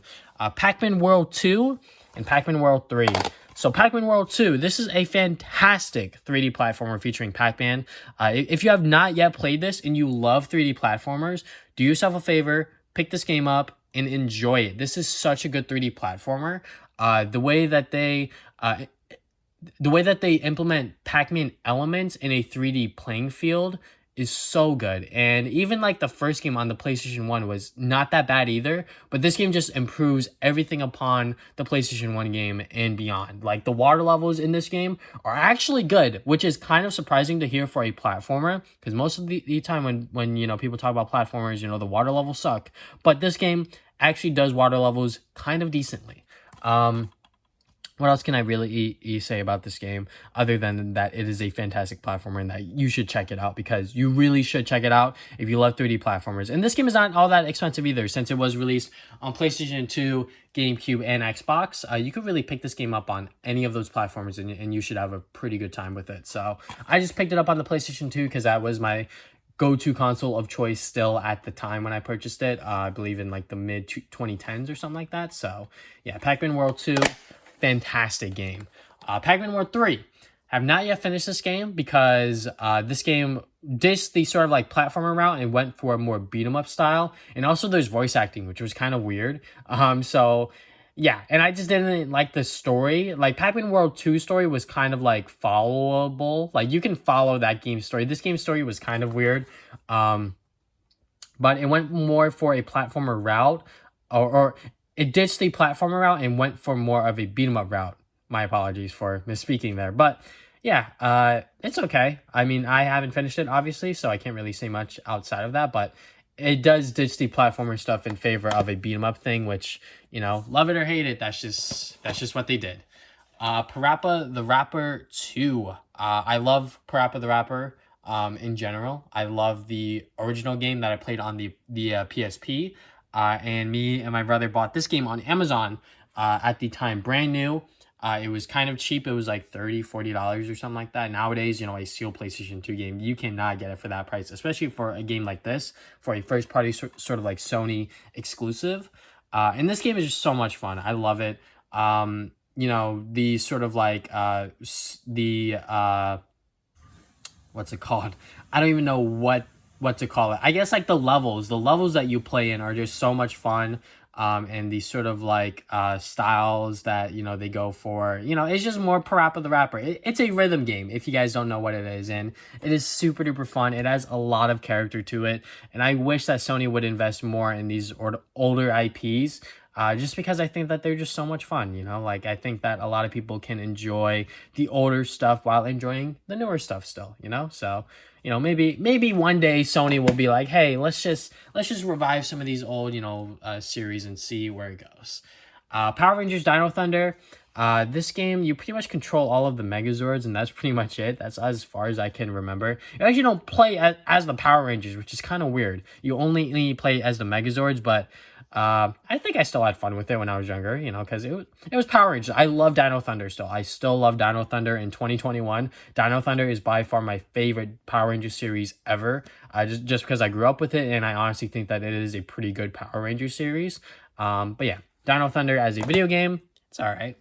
Speaker 1: Pac-Man World 2 and Pac-Man World 3. So Pac-Man World 2, this is a fantastic 3D platformer featuring Pac-Man. If you have not yet played this and you love 3D platformers, do yourself a favor, pick this game up and enjoy it. This is such a good 3D platformer. The way that they implement Pac-Man elements in a 3D playing field is so good. And even like the first game on the PlayStation 1 was not that bad either, but this game just improves everything upon the PlayStation 1 game and beyond. Like the water levels in this game are actually good, which is kind of surprising to hear for a platformer, because most of the time when you know, people talk about platformers, you know, the water levels suck, but this game actually does water levels kind of decently. What else can I really say about this game other than that it is a fantastic platformer and that you should check it out, because you really should check it out if you love 3D platformers. And this game is not all that expensive either, since it was released on PlayStation 2, GameCube, and Xbox. You could really pick this game up on any of those platformers and you should have a pretty good time with it. So I just picked it up on the PlayStation 2 because that was my go-to console of choice still at the time when I purchased it. I believe in like the mid 2010s or something like that. So yeah, Pac-Man World 2. Fantastic game. Pac-Man World 3. Have not yet finished this game because this game ditched the sort of like platformer route and went for a more beat 'em up style. And also there's voice acting, which was kind of weird. So yeah, and I just didn't like the story. Like Pac-Man World 2 story was kind of like followable. Like you can follow that game's story. This game's story was kind of weird. But it went more for a platformer route, or it ditched the platformer route and went for more of a beat 'em up route. My apologies for misspeaking there. But yeah, it's okay. I mean, I haven't finished it, obviously, so I can't really say much outside of that. But it does ditch the platformer stuff in favor of a beat 'em up thing, which, you know, love it or hate it, that's just what they did. Parappa the Rapper 2. I love Parappa the Rapper in general. I love the original game that I played on the PSP. And me and my brother bought this game on Amazon at the time, brand new. It was kind of cheap. It was like $30-$40 or something like that. Nowadays, you know, a sealed PlayStation 2 game, you cannot get it for that price, especially for a game like this, for a first-party sort of like Sony exclusive. And this game is just so much fun. I love it. You know, the sort of like, what's it called? I don't even know what to call it. I guess like the levels that you play in are just so much fun. And these sort of like styles that, you know, they go for, you know, it's just more Parappa the Rapper. It's a rhythm game, if you guys don't know what it is, and it is super duper fun. It has a lot of character to it, and I wish that Sony would invest more in these older IPs, just because I think that they're just so much fun, you know? Like, I think that a lot of people can enjoy the older stuff while enjoying the newer stuff still, you know? So, you know, maybe one day Sony will be like, hey, let's just revive some of these old, you know, series and see where it goes. Power Rangers Dino Thunder. This game, you pretty much control all of the Megazords, and that's pretty much it. That's as far as I can remember. You actually don't play as the Power Rangers, which is kind of weird. You only play as the Megazords, but I think I still had fun with it when I was younger, you know, because it was Power Rangers. I love Dino Thunder still. I still love Dino Thunder in 2021. Dino Thunder is by far my favorite Power Rangers series ever, just because I grew up with it, and I honestly think that it is a pretty good Power Rangers series. But yeah, Dino Thunder as a video game, it's all right.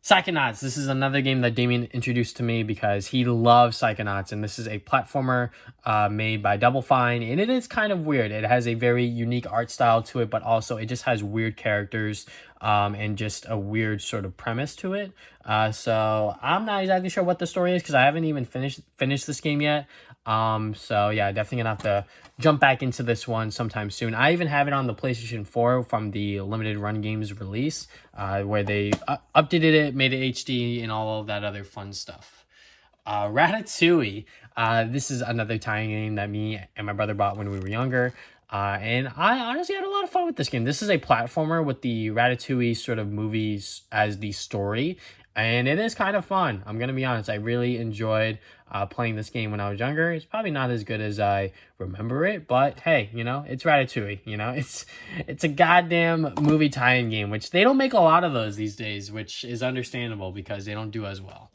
Speaker 1: Psychonauts. This is another game that Damien introduced to me because he loves Psychonauts, and this is a platformer made by Double Fine, and it is kind of weird. It has a very unique art style to it, but also it just has weird characters and just a weird sort of premise to it. So I'm not exactly sure what the story is because I haven't even finished this game yet. So yeah, definitely gonna have to jump back into this one sometime soon. I even have it on the PlayStation 4 from the limited run games release, where they updated it, made it HD, and all of that other fun stuff. Ratatouille. This is another tie-in game that me and my brother bought when we were younger. And I honestly had a lot of fun with this game. This is a platformer with the Ratatouille sort of movies as the story, and it is kind of fun. I'm going to be honest. I really enjoyed playing this game when I was younger. It's probably not as good as I remember it, but hey, you know, it's Ratatouille. You know, it's a goddamn movie tie-in game, which they don't make a lot of those these days, which is understandable because they don't do as well.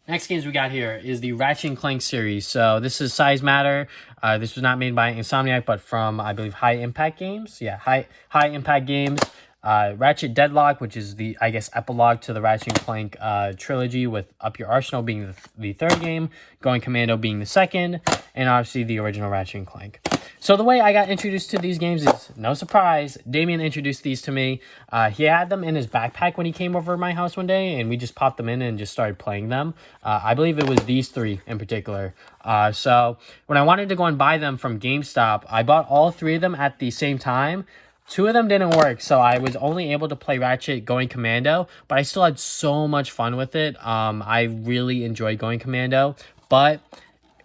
Speaker 1: Next games we got here is the Ratchet and Clank series. So this is Size Matter. This was not made by Insomniac, but from, I believe, High Impact Games. Yeah, High Impact Games. Ratchet Deadlock, which is the, I guess, epilogue to the Ratchet and Clank trilogy, with Up Your Arsenal being the third game, Going Commando being the second, and obviously the original Ratchet and Clank. So the way I got introduced to these games is, no surprise, Damien introduced these to me. He had them in his backpack when he came over to my house one day, and we just popped them in and just started playing them. I believe it was these three in particular. So when I wanted to go and buy them from GameStop, I bought all three of them at the same time. Two of them didn't work, so I was only able to play Ratchet Going Commando, but I still had so much fun with it. I really enjoyed Going Commando, but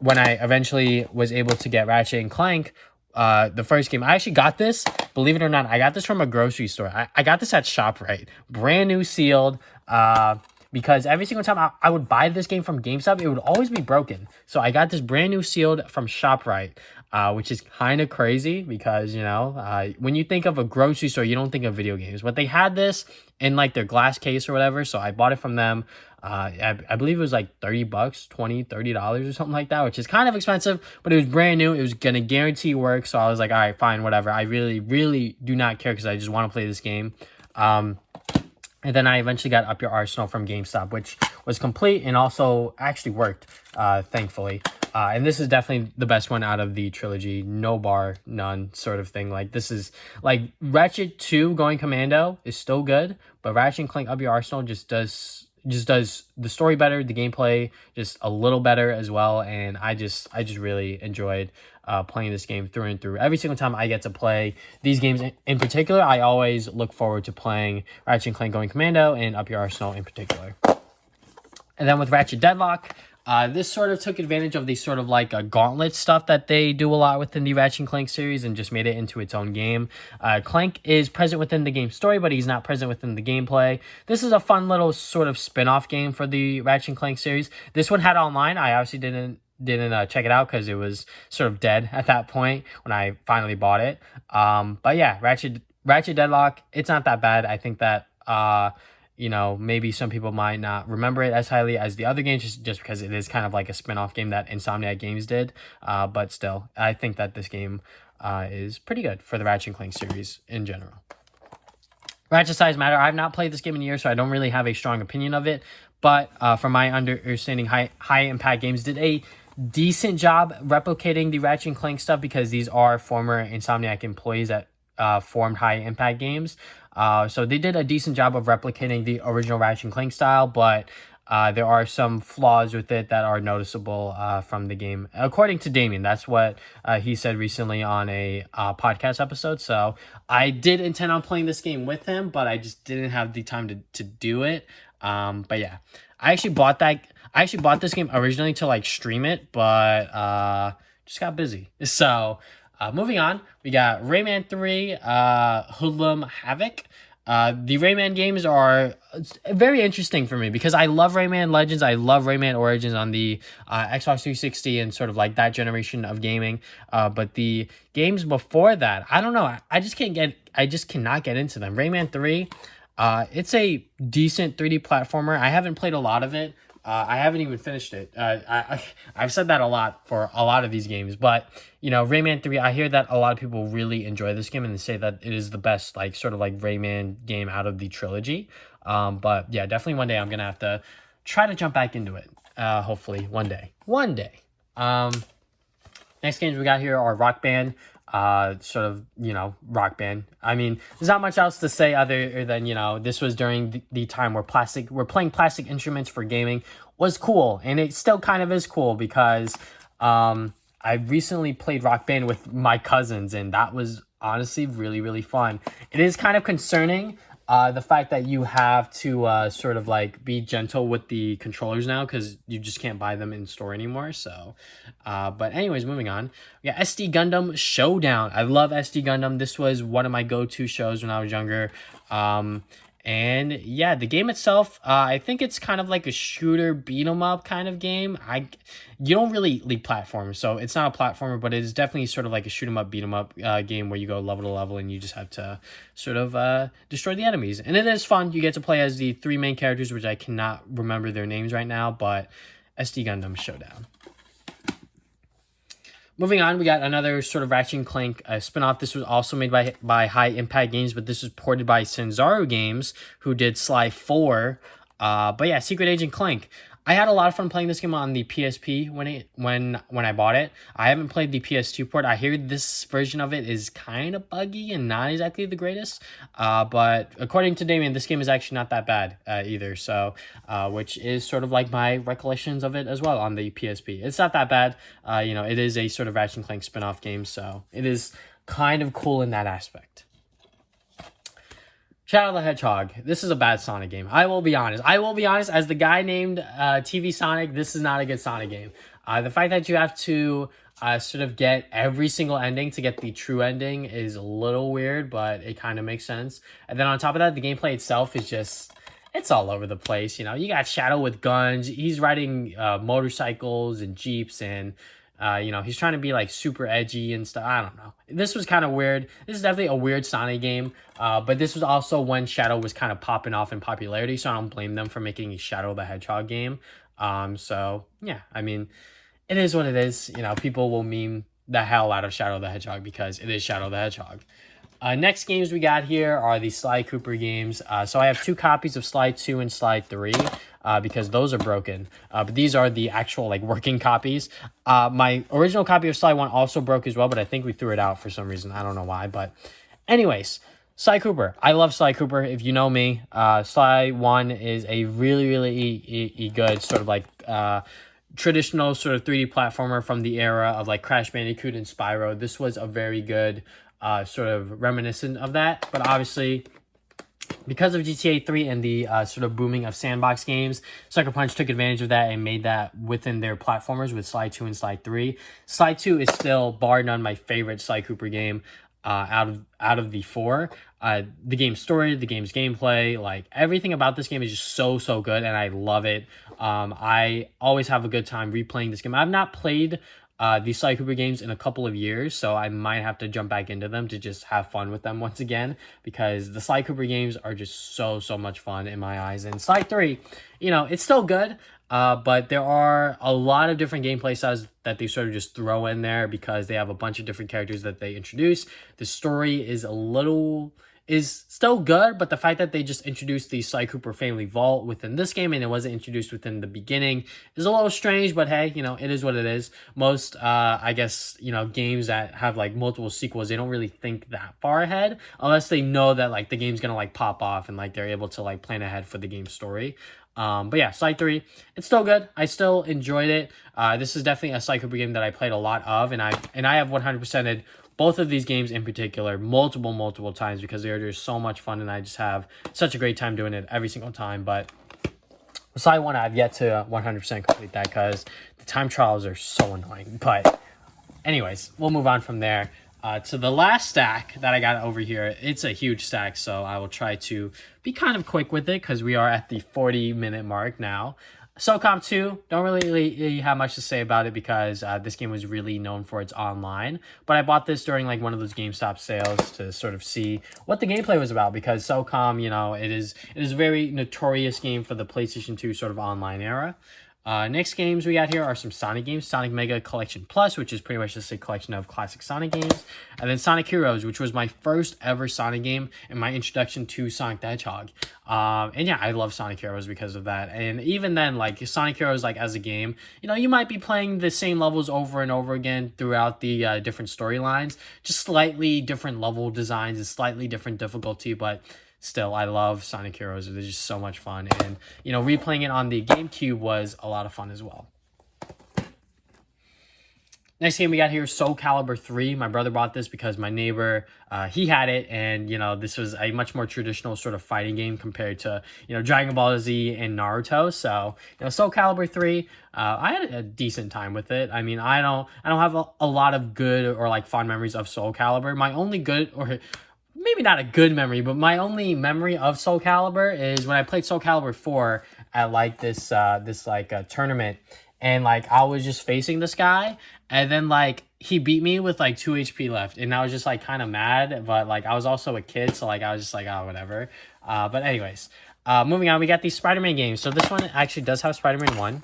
Speaker 1: when I eventually was able to get Ratchet and Clank, the first game, I actually got this, believe it or not, I got this from a grocery store. I got this at ShopRite, brand new, sealed, because every single time I would buy this game from GameStop, it would always be broken. So I got this brand new sealed from ShopRite, which is kind of crazy because, you know, when you think of a grocery store, you don't think of video games. But they had this in like their glass case or whatever, so I bought it from them. I believe it was like $30, $30 or something like that, which is kind of expensive, but it was brand new. It was going to guarantee work, so I was like, all right, fine, whatever. I really, really do not care because I just want to play this game. And then I eventually got Up Your Arsenal from GameStop, which was complete and also actually worked, thankfully. And this is definitely the best one out of the trilogy. No bar, none sort of thing. Like, this is, like, Ratchet 2 Going Commando is still good, but Ratchet and Clank Up Your Arsenal just does the story better, the gameplay just a little better as well, and I just really enjoyed playing this game through and through. Every single time I get to play these games in particular, I always look forward to playing Ratchet and Clank Going Commando and Up Your Arsenal in particular. And then with Ratchet Deadlock, This sort of took advantage of the sort of like a gauntlet stuff that they do a lot within the Ratchet and Clank series and just made it into its own game. Clank is present within the game story, but he's not present within the gameplay. This is a fun little sort of spin-off game for the Ratchet and Clank series. This one had online. I obviously didn't check it out because it was sort of dead at that point when I finally bought it. But yeah, Ratchet Deadlock, it's not that bad. I think that you know, maybe some people might not remember it as highly as the other games just because it is kind of like a spin-off game that Insomniac Games did. But still, I think that this game is pretty good for the Ratchet and Clank series in general. Ratchet Size Matter, I've not played this game in years, so I don't really have a strong opinion of it. But from my understanding, High Impact Games did a decent job replicating the Ratchet and Clank stuff because these are former Insomniac employees that formed High Impact Games. So they did a decent job of replicating the original Ratchet and Clank style, but there are some flaws with it that are noticeable from the game. According to Damien, that's what he said recently on a podcast episode. So I did intend on playing this game with him, but I just didn't have the time to do it. But yeah, I actually bought this game originally to like stream it, but just got busy. So moving on, we got Rayman 3, Hoodlum Havoc. The Rayman games are very interesting for me because I love Rayman Legends. I love Rayman Origins on the Xbox 360 and sort of like that generation of gaming. But the games before that, I don't know. I just cannot get into them. Rayman 3, it's a decent 3D platformer. I haven't played a lot of it. I haven't even finished it. I've said that a lot for a lot of these games, but you know, Rayman 3, I hear that a lot of people really enjoy this game and they say that it is the best, like sort of like Rayman game out of the trilogy. But yeah, definitely one day I'm gonna have to try to jump back into it. Hopefully one day. Next games we got here are Rock Band. Sort of, you know, Rock Band. I mean, there's not much else to say other than, you know, this was during the time where playing plastic instruments for gaming was cool, and it still kind of is cool because I recently played Rock Band with my cousins, and that was honestly really, really fun. It is kind of concerning, the fact that you have to sort of like be gentle with the controllers now because you just can't buy them in store anymore. So, but anyways, moving on. We got SD Gundam Showdown. I love SD Gundam. This was one of my go-to shows when I was younger. And yeah, the game itself, I think it's kind of like a shooter beat 'em up kind of game. You don't really lead platforms, so it's not a platformer, but it is definitely sort of like a shoot 'em up, beat 'em up game where you go level to level and you just have to sort of destroy the enemies. And it is fun. You get to play as the three main characters, which I cannot remember their names right now, but SD Gundam Showdown. Moving on, we got another sort of Ratchet and Clank spinoff. This was also made by High Impact Games, but this was ported by Sanzaru Games, who did Sly 4. But yeah, Secret Agent Clank. I had a lot of fun playing this game on the PSP when I bought it. I haven't played the PS2 port. I hear this version of it is kind of buggy and not exactly the greatest. But according to Damien, this game is actually not that bad either. So, which is sort of like my recollections of it as well on the PSP. It's not that bad. You know, it is a sort of Ratchet and Clank spin-off game, so it is kind of cool in that aspect. Shadow the Hedgehog. This is a bad Sonic game. I will be honest. As the guy named TV Sonic, this is not a good Sonic game. The fact that you have to sort of get every single ending to get the true ending is a little weird, but it kind of makes sense. And then on top of that, the gameplay itself is just, it's all over the place. You know, you got Shadow with guns. He's riding motorcycles and Jeeps and you know, he's trying to be like super edgy and stuff. I don't know. This was kind of weird. This is definitely a weird Sonic game. But this was also when Shadow was kind of popping off in popularity, so I don't blame them for making a Shadow the Hedgehog game. So yeah, I mean, it is what it is. You know, people will meme the hell out of Shadow the Hedgehog because it is Shadow the Hedgehog. Next games we got here are the Sly Cooper games. So I have 2 copies of Sly 2 and Sly 3 because those are broken. But these are the actual like working copies. My original copy of Sly 1 also broke as well, but I think we threw it out for some reason. I don't know why. But anyways, Sly Cooper. I love Sly Cooper. If you know me, Sly 1 is a really, really good sort of like traditional sort of 3D platformer from the era of like Crash Bandicoot and Spyro. This was a very good sort of reminiscent of that, but obviously because of GTA 3 and the sort of booming of sandbox games, Sucker Punch took advantage of that and made that within their platformers with Sly 2 and Sly 3. Sly 2 is still, bar none, my favorite Sly Cooper game out of the four. The game's story, the game's gameplay, like everything about this game is just so good, and I love it. I always have a good time replaying this game. I've not played these Sly Cooper games in a couple of years, so I might have to jump back into them to just have fun with them once again, because the Sly Cooper games are just so much fun in my eyes. And Sly 3, you know, it's still good, but there are a lot of different gameplay styles that they sort of just throw in there because they have a bunch of different characters that they introduce. The story is still good, but the fact that they just introduced the Sly Cooper family vault within this game and it wasn't introduced within the beginning is a little strange, but hey, you know, it is what it is. Most, I guess, you know, games that have like multiple sequels, they don't really think that far ahead unless they know that like the game's gonna like pop off and like they're able to like plan ahead for the game's story. But yeah, Sly 3, it's still good. I still enjoyed it. This is definitely a Sly Cooper game that I played a lot of, and I have 100%ed both of these games in particular multiple times because they're just so much fun, and I just have such a great time doing it every single time. But Sly 1, I've yet to 100% complete that because the time trials are so annoying. But anyways, we'll move on from there. To the last stack that I got over here. It's a huge stack, so I will try to be kind of quick with it because we are at the 40-minute mark now. SOCOM 2, don't really have much to say about it because this game was really known for its online. But I bought this during like one of those GameStop sales to sort of see what the gameplay was about because SOCOM, you know, it is a very notorious game for the PlayStation 2 sort of online era. Next games we got here are some Sonic games. Sonic Mega Collection Plus, which is pretty much just a collection of classic Sonic games. And then Sonic Heroes, which was my first ever Sonic game and my introduction to Sonic the Hedgehog. And yeah, I love Sonic Heroes because of that. And even then, like Sonic Heroes, like as a game, you know, you might be playing the same levels over and over again throughout the different storylines. Just slightly different level designs and slightly different difficulty, but still, I love Sonic Heroes. It's just so much fun. And, you know, replaying it on the GameCube was a lot of fun as well. Next game we got here is Soul Calibur 3. My brother bought this because my neighbor, he had it. And, you know, this was a much more traditional sort of fighting game compared to, you know, Dragon Ball Z and Naruto. So, you know, Soul Calibur 3, I had a decent time with it. I mean, I don't have a lot of good or like fond memories of Soul Calibur. My only good, or maybe not a good memory, but my only memory of Soul Calibur is when I played Soul Calibur 4 at like this tournament, and like I was just facing this guy, and then like he beat me with like 2 HP left, and I was just like kind of mad, but like I was also a kid, so like I was just like, oh, whatever. But anyways, moving on, we got these Spider-Man games. So this one actually does have Spider-Man 1,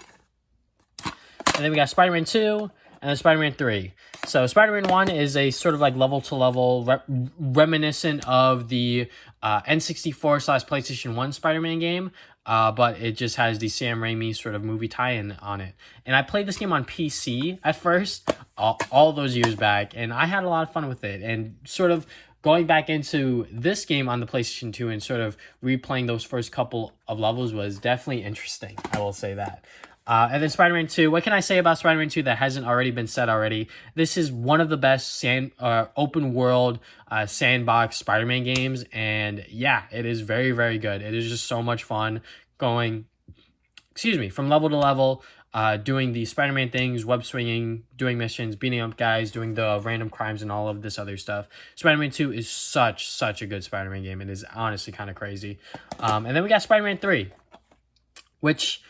Speaker 1: and then we got Spider-Man 2, and then Spider-Man 3. So Spider-Man 1 is a sort of like level-to-level reminiscent of the N64/PlayStation 1 Spider-Man game, but it just has the Sam Raimi sort of movie tie-in on it. And I played this game on PC at first, all those years back, and I had a lot of fun with it. And sort of going back into this game on the PlayStation 2 and sort of replaying those first couple of levels was definitely interesting, I will say that. And then Spider-Man 2, what can I say about Spider-Man 2 that hasn't already been said already? This is one of the best open world sandbox Spider-Man games, and yeah, it is very good. It is just so much fun going, from level to level, doing the Spider-Man things, web swinging, doing missions, beating up guys, doing the random crimes and all of this other stuff. Spider-Man 2 is such a good Spider-Man game. It is honestly kind of crazy. And then we got Spider-Man 3, which,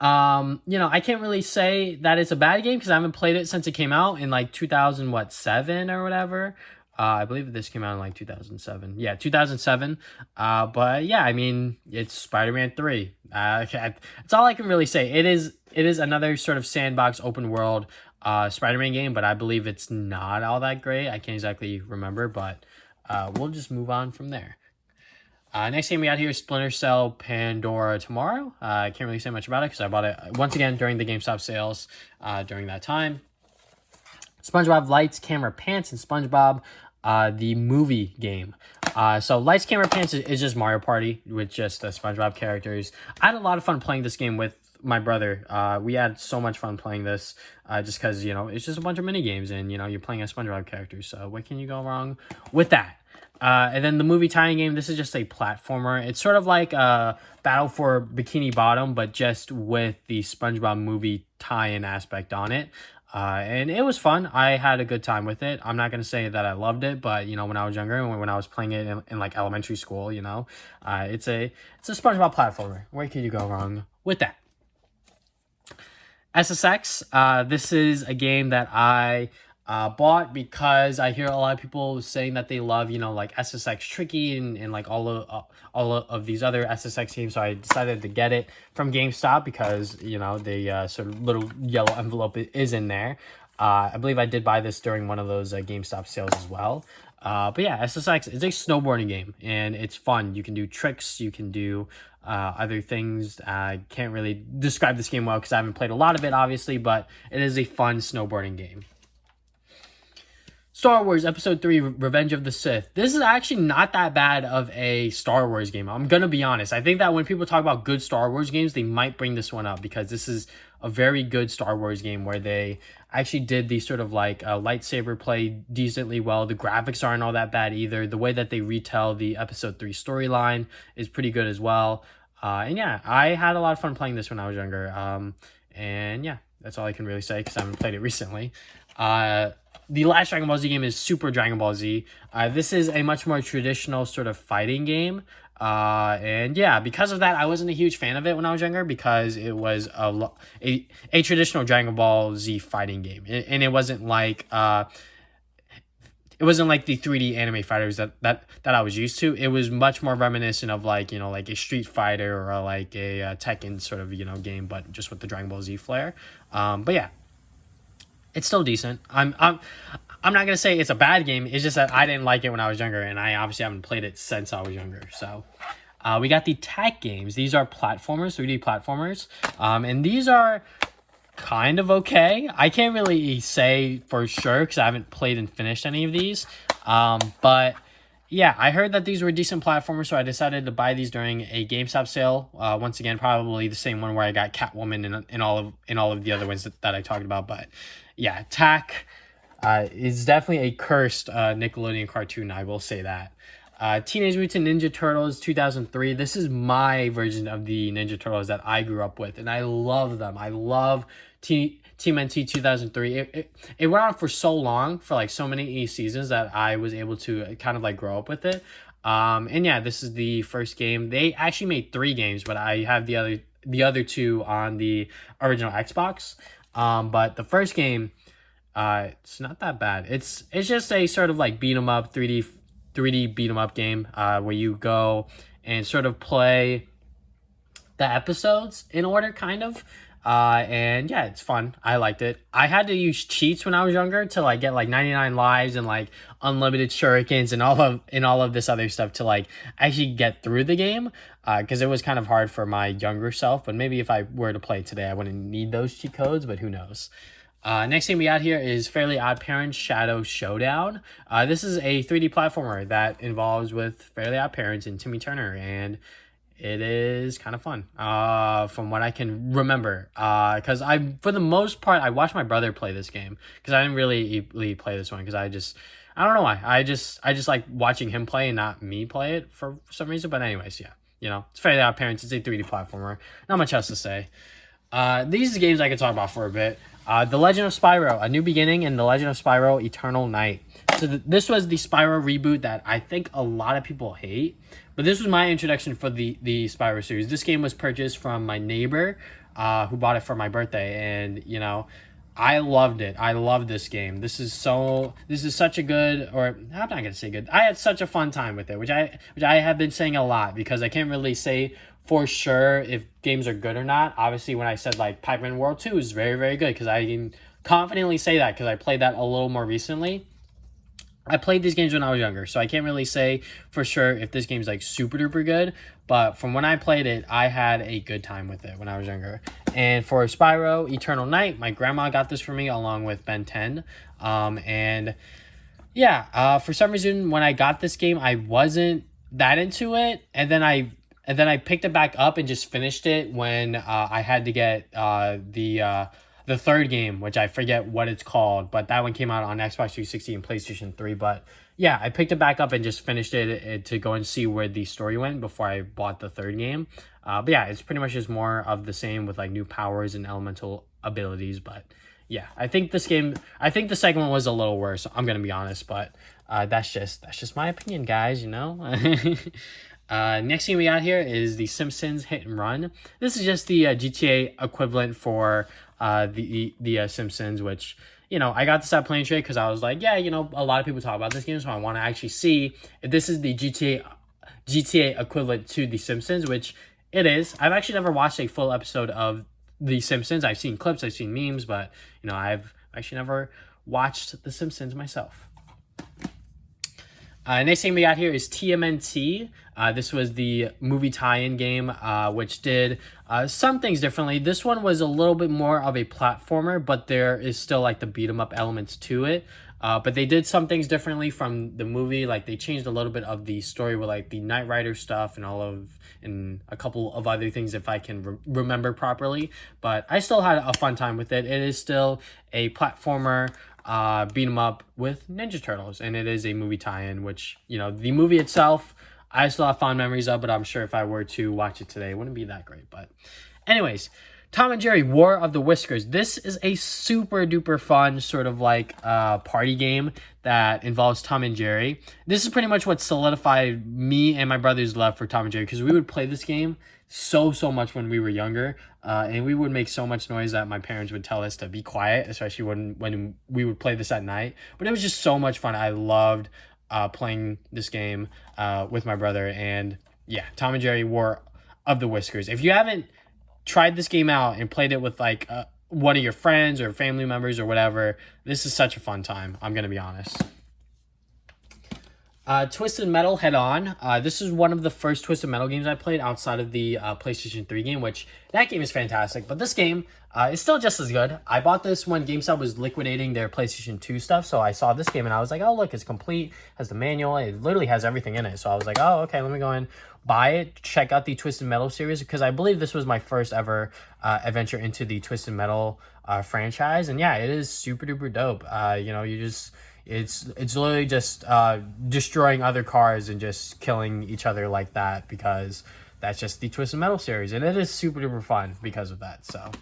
Speaker 1: you know, I can't really say that it's a bad game because I haven't played it since it came out in like 2007 or whatever. I believe this came out in like 2007. Yeah, 2007. But yeah, I mean, it's Spider-Man 3. That's all I can really say. It is another sort of sandbox open world Spider-Man game, but I believe it's not all that great. I can't exactly remember, but we'll just move on from there. Next game we got here is Splinter Cell Pandora Tomorrow. I can't really say much about it because I bought it once again during the GameStop sales during that time. SpongeBob Lights, Camera, Pants, and SpongeBob the movie game. So Lights, Camera, Pants is just Mario Party with just SpongeBob characters. I had a lot of fun playing this game with my brother. We had so much fun playing this just because, you know, it's just a bunch of mini games and, you know, you're playing as SpongeBob characters. So what can you go wrong with that? And then the movie tie-in game, this is just a platformer. It's sort of like Battle for Bikini Bottom, but just with the SpongeBob movie tie-in aspect on it. And it was fun. I had a good time with it. I'm not going to say that I loved it, but, you know, when I was younger and when I was playing it in like elementary school, you know, it's a SpongeBob platformer. Where could you go wrong with that? SSX, this is a game that I bought because I hear a lot of people saying that they love, you know, like SSX Tricky and like all of these other SSX games. So I decided to get it from GameStop because, you know, the sort of little yellow envelope is in there. I believe I did buy this during one of those GameStop sales as well. But yeah, SSX is a snowboarding game and it's fun. You can do tricks, you can do other things. I can't really describe this game well because I haven't played a lot of it, obviously, but it is a fun snowboarding game. Star Wars Episode 3, Revenge of the Sith. This is actually not that bad of a Star Wars game. I'm going to be honest. I think that when people talk about good Star Wars games, they might bring this one up because this is a very good Star Wars game where they actually did the sort of like lightsaber play decently well. The graphics aren't all that bad either. The way that they retell the Episode 3 storyline is pretty good as well. And yeah, I had a lot of fun playing this when I was younger. And yeah, that's all I can really say because I haven't played it recently. The last Dragon Ball Z game is Super Dragon Ball Z. This is a much more traditional sort of fighting game. And yeah, because of that, I wasn't a huge fan of it when I was younger because it was a traditional Dragon Ball Z fighting game. And it wasn't like the 3D anime fighters that I was used to. It was much more reminiscent of like, you know, like a Street Fighter or like a Tekken sort of, you know, game, but just with the Dragon Ball Z flair. But yeah. It's still decent. I'm not gonna say it's a bad game. It's just that I didn't like it when I was younger, and I obviously haven't played it since I was younger. So, we got the tech games. These are platformers, 3D platformers, and these are kind of okay. I can't really say for sure because I haven't played and finished any of these. But yeah, I heard that these were decent platformers, so I decided to buy these during a GameStop sale. Once again, probably the same one where I got Catwoman and all of the other ones that I talked about, but. Yeah, Tak is definitely a cursed Nickelodeon cartoon, I will say that. Teenage Mutant Ninja Turtles 2003. This is my version of the Ninja Turtles that I grew up with, and I love them. I love Team NT 2003. It went on for so long, for like so many seasons, that I was able to kind of like grow up with it. And yeah, this is the first game. They actually made 3 games, but I have the other 2 on the original Xbox. But the first game, it's not that bad. It's just a sort of like beat 'em up 3D beat 'em up game, where you go and sort of play the episodes in order, kind of. And yeah, it's fun. I liked it. I had to use cheats when I was younger to like get like 99 lives and like unlimited shurikens and all of this other stuff to like actually get through the game. Because it was kind of hard for my younger self, but maybe if I were to play today, I wouldn't need those cheat codes, but who knows. Next game we got here is Fairly Odd Parents Shadow Showdown. This is a 3D platformer that involves with Fairly Odd Parents and Timmy Turner, and it is kind of fun, from what I can remember. Because for the most part, I watched my brother play this game because I didn't really play this one because I don't know why. I just like watching him play and not me play it for some reason. But anyways, yeah, you know, it's Fairly Odd Parents. It's a 3D platformer. Not much else to say. These are games I could talk about for a bit. The Legend of Spyro, A New Beginning, and The Legend of Spyro, Eternal Night. So this was the Spyro reboot that I think a lot of people hate. But this was my introduction for the Spyro series. This game was purchased from my neighbor, who bought it for my birthday. And, you know, I loved it. I love this game. This is such a good, or I'm not going to say good. I had such a fun time with it, which I have been saying a lot because I can't really say for sure if games are good or not. Obviously, when I said like Pac-Man War 2 is very, very good because I can confidently say that because I played that a little more recently. I played these games when I was younger, so I can't really say for sure if this game's like super duper good, but from when I played it, I had a good time with it when I was younger. And for Spyro Eternal Night, my grandma got this for me along with Ben 10. And yeah, for some reason when I got this game, I wasn't that into it, and then I picked it back up and just finished it when I had to get the third game, which I forget what it's called, but that one came out on Xbox 360 and PlayStation 3. But yeah, I picked it back up and just finished it to go and see where the story went before I bought the third game. But yeah, it's pretty much just more of the same with like new powers and elemental abilities. But yeah, I think the second one was a little worse. I'm gonna be honest, but that's just my opinion, guys. You know. Next thing we got here is the Simpsons Hit and Run. This is just the GTA equivalent for the Simpsons, which, you know, I got this at Plane Trade because I was like, yeah, you know, a lot of people talk about this game, so I want to actually see if this is the GTA equivalent to the Simpsons, which it is. I've actually never watched a full episode of the Simpsons. I've seen clips, I've seen memes, but, you know, I've actually never watched the Simpsons myself. Next thing we got here is TMNT. This was the movie tie-in game, which did some things differently. This one was a little bit more of a platformer, but there is still like the beat 'em up elements to it. But they did some things differently from the movie. Like they changed a little bit of the story with like the Knight Rider stuff and a couple of other things if I can remember properly. But I still had a fun time with it. It is still a platformer. Beat 'em up with Ninja Turtles, and it is a movie tie-in, which, you know, the movie itself I still have fond memories of, but I'm sure if I were to watch it today it wouldn't be that great. But anyways, Tom and Jerry War of the Whiskers. This is a super duper fun sort of like party game that involves Tom and Jerry. This is pretty much what solidified me and my brother's love for Tom and Jerry, because we would play this game so much when we were younger, and we would make so much noise that my parents would tell us to be quiet, especially when we would play this at night. But it was just so much fun. I loved playing this game with my brother. And yeah, Tom and Jerry War of the Whiskers. If you haven't tried this game out and played it with like one of your friends or family members or whatever, this is such a fun time, I'm gonna be honest. Twisted Metal Head On. This is one of the first Twisted Metal games I played outside of the PlayStation 3 game, which that game is fantastic. But this game is still just as good. I bought this when GameStop was liquidating their PlayStation 2 stuff, so I saw this game and I was like, oh, look, it's complete, has the manual, it literally has everything in it. So I was like, oh, okay, let me go and buy it, check out the Twisted Metal series, because I believe this was my first ever adventure into the Twisted Metal franchise. And yeah, it is super duper dope. You know, it's literally just destroying other cars and just killing each other like that, because that's just the Twisted Metal series, and it is super duper fun because of that. So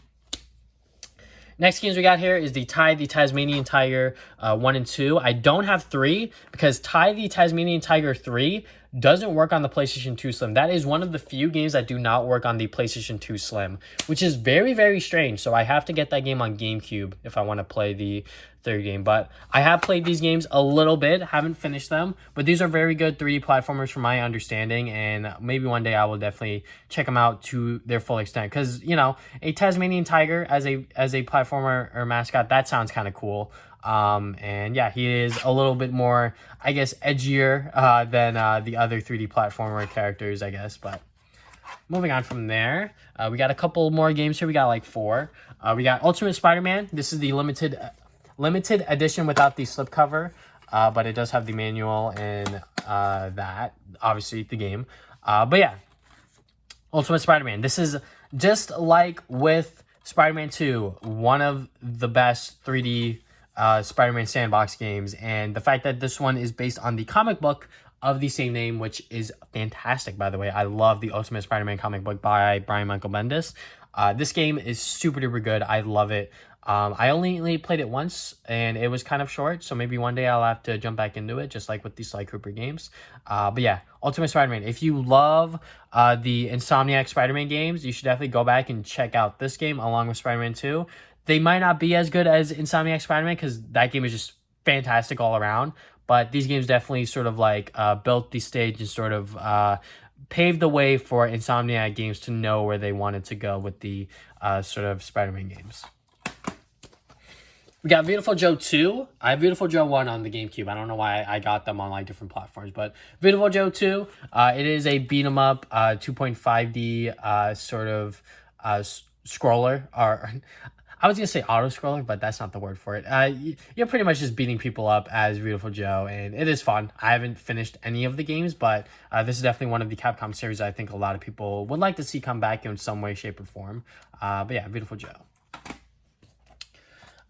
Speaker 1: next games we got here is the Ty the Tasmanian Tiger 1 and 2. I don't have 3 because Ty the Tasmanian Tiger 3 doesn't work on the PlayStation 2 Slim. That is one of the few games that do not work on the PlayStation 2 Slim, which is very, very strange. So I have to get that game on GameCube if I want to play the third game. But I have played these games a little bit, haven't finished them, but these are very good 3D platformers from my understanding, and maybe one day I will definitely check them out to their full extent, because, you know, a Tasmanian tiger as a platformer or mascot, that sounds kind of cool. And yeah, he is a little bit more, I guess, edgier than the other 3D platformer characters, I guess. But moving on from there, we got a couple more games here. We got like 4. We got Ultimate Spider-Man. This is the limited edition without the slipcover, but it does have the manual and that, obviously, the game. But yeah, Ultimate Spider-Man. This is just like with Spider-Man 2, one of the best 3D Spider-Man sandbox games, and the fact that this one is based on the comic book of the same name, which is fantastic, by the way. I love the Ultimate Spider-Man comic book by Brian Michael Bendis. This game is super duper good. I love it. I only played it once, and it was kind of short, so maybe one day I'll have to jump back into it, just like with the Sly Cooper games. But yeah, Ultimate Spider-Man. If you love the Insomniac Spider-Man games, you should definitely go back and check out this game along with Spider-Man 2. They might not be as good as Insomniac Spider-Man, because that game is just fantastic all around, but these games definitely sort of like built the stage and sort of paved the way for Insomniac games to know where they wanted to go with the sort of Spider-Man games. We got Beautiful Joe 2. I have Beautiful Joe 1 on the GameCube. I don't know why I got them on like different platforms, but Beautiful Joe 2, it is a beat 'em up 2.5D sort of scroller, or I was gonna say auto scroller, but that's not the word for it. You're pretty much just beating people up as Beautiful Joe, and it is fun. I haven't finished any of the games, but this is definitely one of the Capcom series I think a lot of people would like to see come back in some way, shape, or form. But yeah, Beautiful Joe.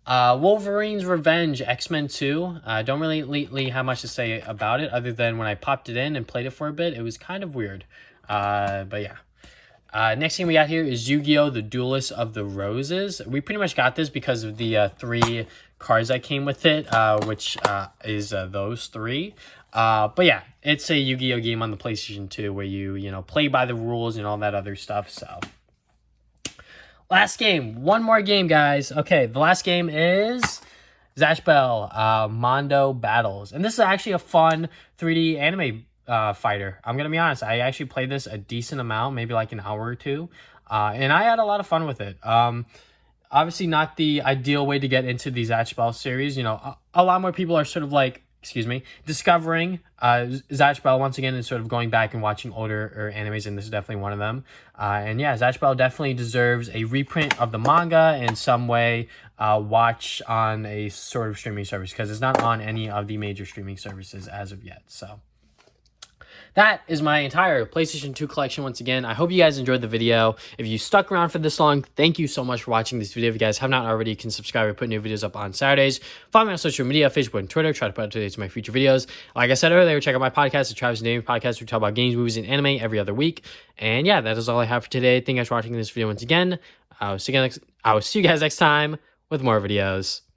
Speaker 1: Wolverine's Revenge, X-Men 2. Don't really have much to say about it other than when I popped it in and played it for a bit, it was kind of weird. But yeah. Next thing we got here is Yu-Gi-Oh! The Duelist of the Roses. We pretty much got this because of the 3 cards that came with it, which is those 3. But yeah, it's a Yu-Gi-Oh! Game on the PlayStation 2 where you know, play by the rules and all that other stuff, so... Last game. One more game, guys. Okay, the last game is Zatch Bell, Mondo Battles. And this is actually a fun 3D anime fighter. I'm going to be honest. I actually played this a decent amount, maybe like an hour or 2. And I had a lot of fun with it. Obviously not the ideal way to get into the Zatch Bell series. You know, a lot more people are sort of like, discovering Zatch Bell once again and sort of going back and watching older animes, and this is definitely one of them. And yeah, Zatch Bell definitely deserves a reprint of the manga in some way, watch on a sort of streaming service, because it's not on any of the major streaming services as of yet. So that is my entire PlayStation 2 collection once again. I hope you guys enjoyed the video. If you stuck around for this long, thank you so much for watching this video. If you guys have not already, you can subscribe. I put new videos up on Saturdays. Follow me on social media, Facebook and Twitter. Try to put up to date to my future videos. Like I said earlier, check out my podcast, the Travis and Damien Podcast. We talk about games, movies, and anime every other week. And yeah, that is all I have for today. Thank you guys for watching this video once again. I will see you guys next time with more videos.